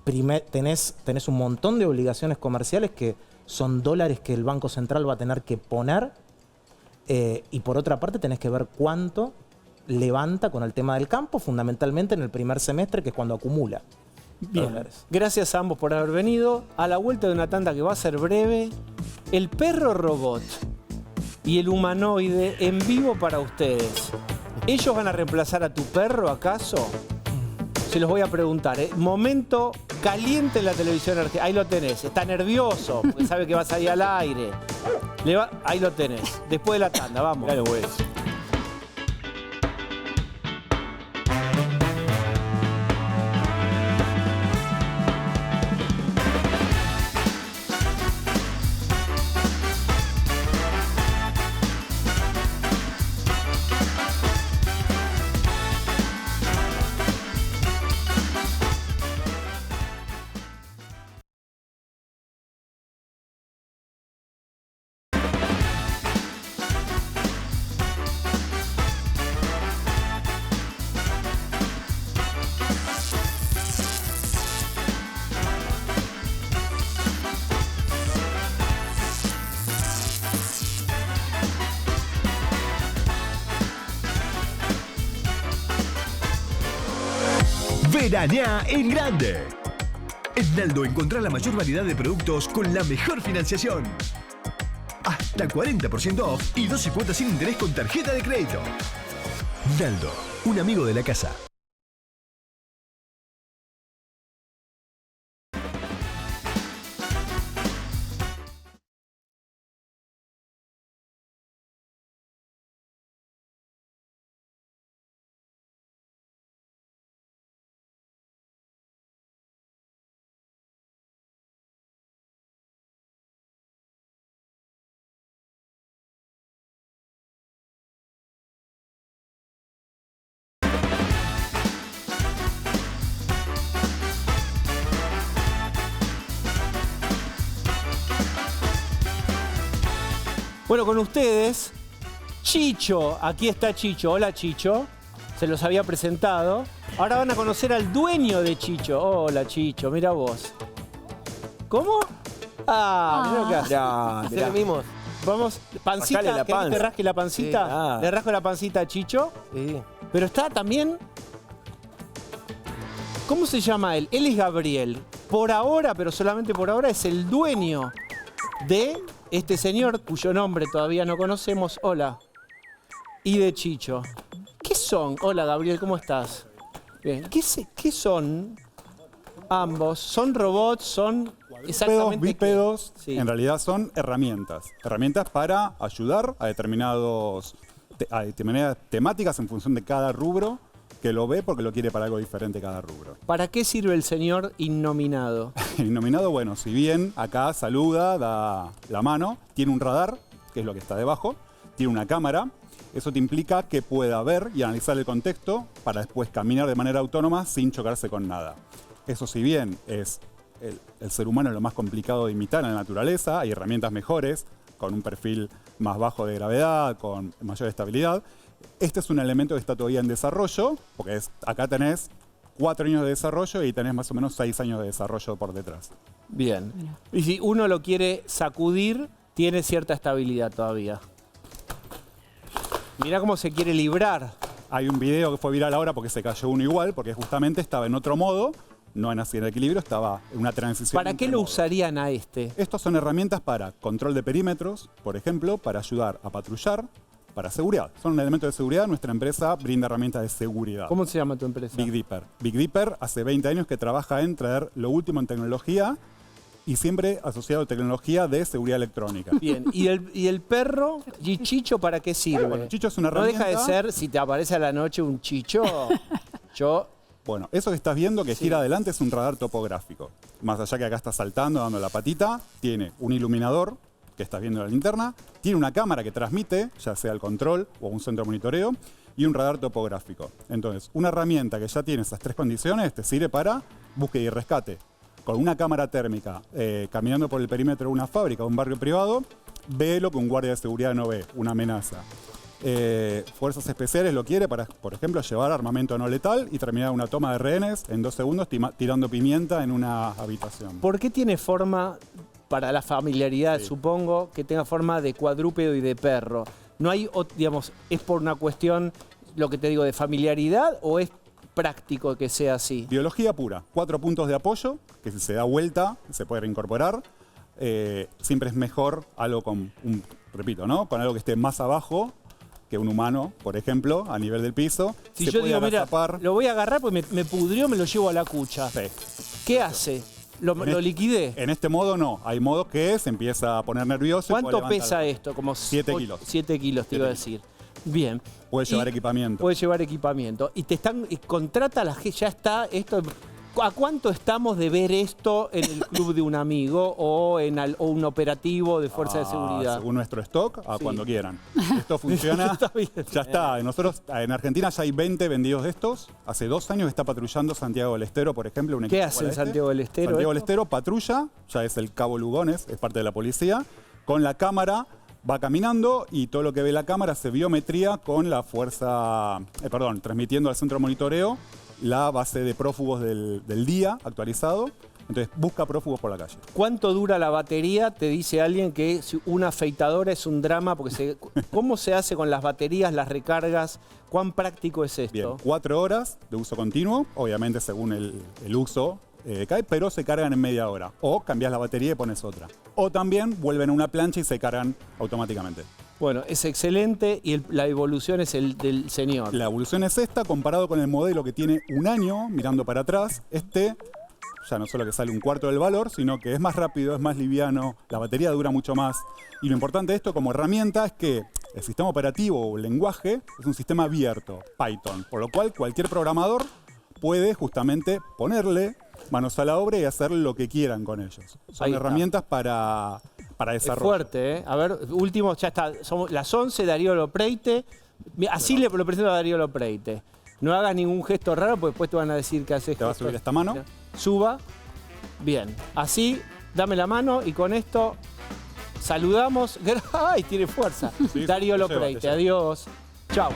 Tenés un montón de obligaciones comerciales que son dólares que el Banco Central va a tener que poner, y por otra parte tenés que ver cuánto levanta con el tema del campo, fundamentalmente en el primer semestre, que es cuando acumula dólares. Gracias a ambos por haber venido. A la vuelta de una tanda que va a ser breve, el perro robot y el humanoide en vivo para ustedes. ¿Ellos van a reemplazar a tu perro, acaso? Se los voy a preguntar. Momento caliente en la televisión argentina. Ahí lo tenés. Está nervioso porque sabe que vas a ir al aire. Ahí lo tenés. Después de la tanda, vamos. Claro, güey. Veraneá en grande. En Naldo encontrá la mayor variedad de productos con la mejor financiación. Hasta 40% off y 12 cuotas sin interés con tarjeta de crédito. Naldo, un amigo de la casa. Bueno, con ustedes, Chicho. Aquí está Chicho. Hola, Chicho. Se los había presentado. Ahora van a conocer al dueño de Chicho. Hola, Chicho. Mira vos. ¿Cómo? Mira lo que hace. Mirá. Mimos. Vamos, pancita. Rascale la ¿Querés que panza. te rasque la pancita? Sí, Le rasco la pancita a Chicho. Sí. Pero está también... ¿Cómo se llama él? Él es Gabriel. Por ahora, pero solamente por ahora, es el dueño de este señor cuyo nombre todavía no conocemos. Hola. Y de Chicho. ¿Qué son? Hola, Gabriel, ¿cómo estás? Bien. ¿Qué son ambos? ¿Son robots? ¿Son exactamente Bípedos, qué? Sí. en realidad son herramientas. Herramientas para ayudar a determinadas temáticas en función de cada rubro que lo ve porque lo quiere para algo diferente cada rubro. ¿Para qué sirve el señor innominado? El nominado, bueno, si bien acá saluda, da la mano, tiene un radar, que es lo que está debajo, tiene una cámara, eso te implica que pueda ver y analizar el contexto para después caminar de manera autónoma sin chocarse con nada. Eso si bien es el ser humano lo más complicado de imitar en la naturaleza, hay herramientas mejores, con un perfil más bajo de gravedad, con mayor estabilidad. Este es un elemento que está todavía en desarrollo, porque acá tenés 4 años de desarrollo y tenés más o menos 6 años de desarrollo por detrás. Bien. Y si uno lo quiere sacudir, tiene cierta estabilidad todavía. Mirá cómo se quiere librar. Hay un video que fue viral ahora porque se cayó uno igual, porque justamente estaba en otro modo, no en así en equilibrio, estaba en una transición. ¿Para qué lo usarían a este? Estos son herramientas para control de perímetros, por ejemplo, para ayudar a patrullar, para seguridad. Son un elemento de seguridad. Nuestra empresa brinda herramientas de seguridad. ¿Cómo se llama tu empresa? Big Dipper. Big Dipper hace 20 años que trabaja en traer lo último en tecnología y siempre asociado a tecnología de seguridad electrónica. Bien, ¿y el perro? ¿Y Chicho para qué sirve? Bueno, Chicho es una No herramienta. deja de ser, si te aparece a la noche un Chicho, Bueno, eso que estás viendo que gira adelante es un radar topográfico. Más allá que acá está saltando, dando la patita, tiene un iluminador que estás viendo en la linterna, tiene una cámara que transmite, ya sea el control o un centro de monitoreo, y un radar topográfico. Entonces, una herramienta que ya tiene esas 3 condiciones te sirve para búsqueda y rescate. Con una cámara térmica, caminando por el perímetro de una fábrica o un barrio privado, ve lo que un guardia de seguridad no ve, una amenaza. Fuerzas Especiales lo quiere para, por ejemplo, llevar armamento no letal y terminar una toma de rehenes en 2 segundos tirando pimienta en una habitación. ¿por qué tiene forma, para la familiaridad, supongo, que tenga forma de cuadrúpedo y de perro? No hay, digamos, ¿es por una cuestión, lo que te digo, de familiaridad o es práctico que sea así? Biología pura. 4 puntos de apoyo, que si se da vuelta se puede reincorporar. Siempre es mejor algo con, repito, ¿no? Con algo que esté más abajo que un humano, por ejemplo, a nivel del piso. Si se yo puede digo, mira, agazapar. lo voy a agarrar porque me pudrió, me lo llevo a la cucha. Sí. ¿Qué hace? ¿Lo liquidé? En este modo no. Hay modos que se empieza a poner nervioso. ¿Cuánto pesa esto? Como 7 kilos. 7 kilos, te iba a decir. Bien. Puede llevar equipamiento. Puede llevar equipamiento. Y contrata la gente, ya está esto. ¿A cuánto estamos de ver esto en el club de un amigo o en un operativo de fuerza de seguridad? Según nuestro stock, cuando quieran. Esto funciona. Está bien. Ya está. Nosotros en Argentina ya hay 20 vendidos de estos. Hace 2 años está patrullando Santiago del Estero, por ejemplo. Un ¿Qué equipo hace en guardaeste. Santiago del Estero? Santiago del Estero patrulla, ya es el Cabo Lugones, es parte de la policía, con la cámara. Va caminando y todo lo que ve la cámara se biometría con la fuerza, transmitiendo al centro de monitoreo la base de prófugos del día actualizado. Entonces busca prófugos por la calle. ¿Cuánto dura la batería? Te dice alguien que una afeitadora es un drama, porque ¿cómo se hace con las baterías, las recargas? ¿Cuán práctico es esto? Bien, 4 horas de uso continuo, obviamente según el uso cae, pero se cargan en media hora. O cambias la batería y pones otra. O también vuelven a una plancha y se cargan automáticamente. Bueno, es excelente y la evolución es el del señor. La evolución es esta, comparado con el modelo que tiene 1 año, mirando para atrás, ya no solo que sale 1/4 del valor, sino que es más rápido, es más liviano, la batería dura mucho más. Y lo importante de esto como herramienta es que el sistema operativo o el lenguaje es un sistema abierto, Python, por lo cual cualquier programador puede justamente ponerle manos a la obra y hacer lo que quieran con ellos. Son herramientas para desarrollo. Es fuerte, ¿eh? A ver, último, ya está. Somos las 11, Darío Lopreite. Así lo presento a Darío Lopreite. No hagas ningún gesto raro porque después te van a decir que haces. ¿Te va a subir esta mano? Suba. Bien. Así, dame la mano y con esto saludamos. ¡Ay, tiene fuerza! Sí, Darío te lleva, Lopreite. te lleva. Adiós. Chao.